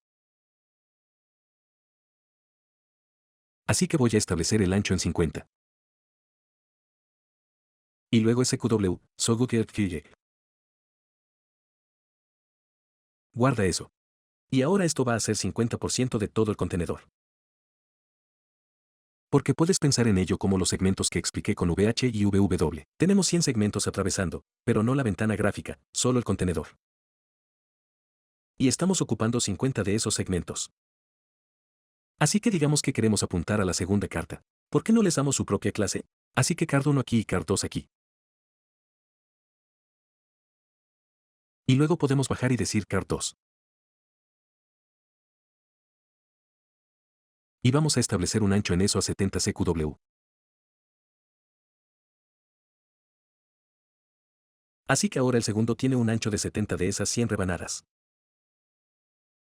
Así que voy a establecer el ancho en 50. Y luego SQW, guarda eso. Y ahora esto va a ser 50% de todo el contenedor. Porque puedes pensar en ello como los segmentos que expliqué con VH y VW. Tenemos 100 segmentos atravesando, pero no la ventana gráfica, solo el contenedor. Y estamos ocupando 50 de esos segmentos. Así que digamos que queremos apuntar a la segunda carta. ¿Por qué no les damos su propia clase? Así que card 1 aquí y card 2 aquí. Y luego podemos bajar y decir card 2. Y vamos a establecer un ancho en eso a 70 CQW. Así que ahora el segundo tiene un ancho de 70 de esas 100 rebanadas.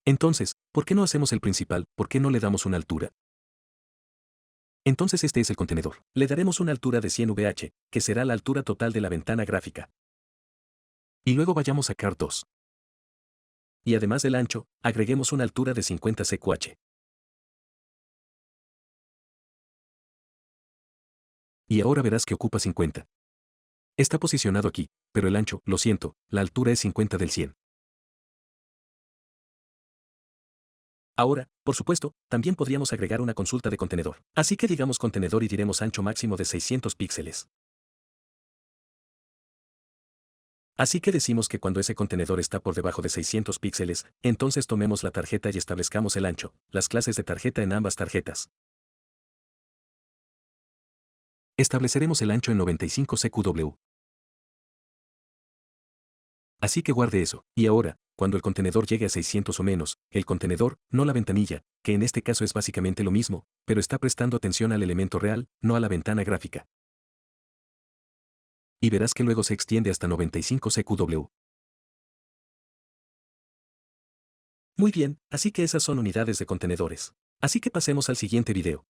Entonces, ¿por qué no hacemos el principal? ¿Por qué no le damos una altura? Entonces este es el contenedor. Le daremos una altura de 100 VH, que será la altura total de la ventana gráfica. Y luego vayamos a card 2. Y además del ancho, agreguemos una altura de 50 CQH. Y ahora verás que ocupa 50. Está posicionado aquí, pero el ancho, lo siento, la altura es 50 del 100. Ahora, por supuesto, también podríamos agregar una consulta de contenedor. Así que digamos contenedor y diremos ancho máximo de 600 píxeles. Así que decimos que cuando ese contenedor está por debajo de 600 píxeles, entonces tomemos la tarjeta y establezcamos el ancho, las clases de tarjeta en ambas tarjetas. Estableceremos el ancho en 95 CQW. Así que guarde eso. Y ahora, cuando el contenedor llegue a 600 o menos, el contenedor, no la ventanilla, que en este caso es básicamente lo mismo, pero está prestando atención al elemento real, no a la ventana gráfica. Y verás que luego se extiende hasta 95 CQW. Muy bien, así que esas son unidades de contenedores. Así que pasemos al siguiente video.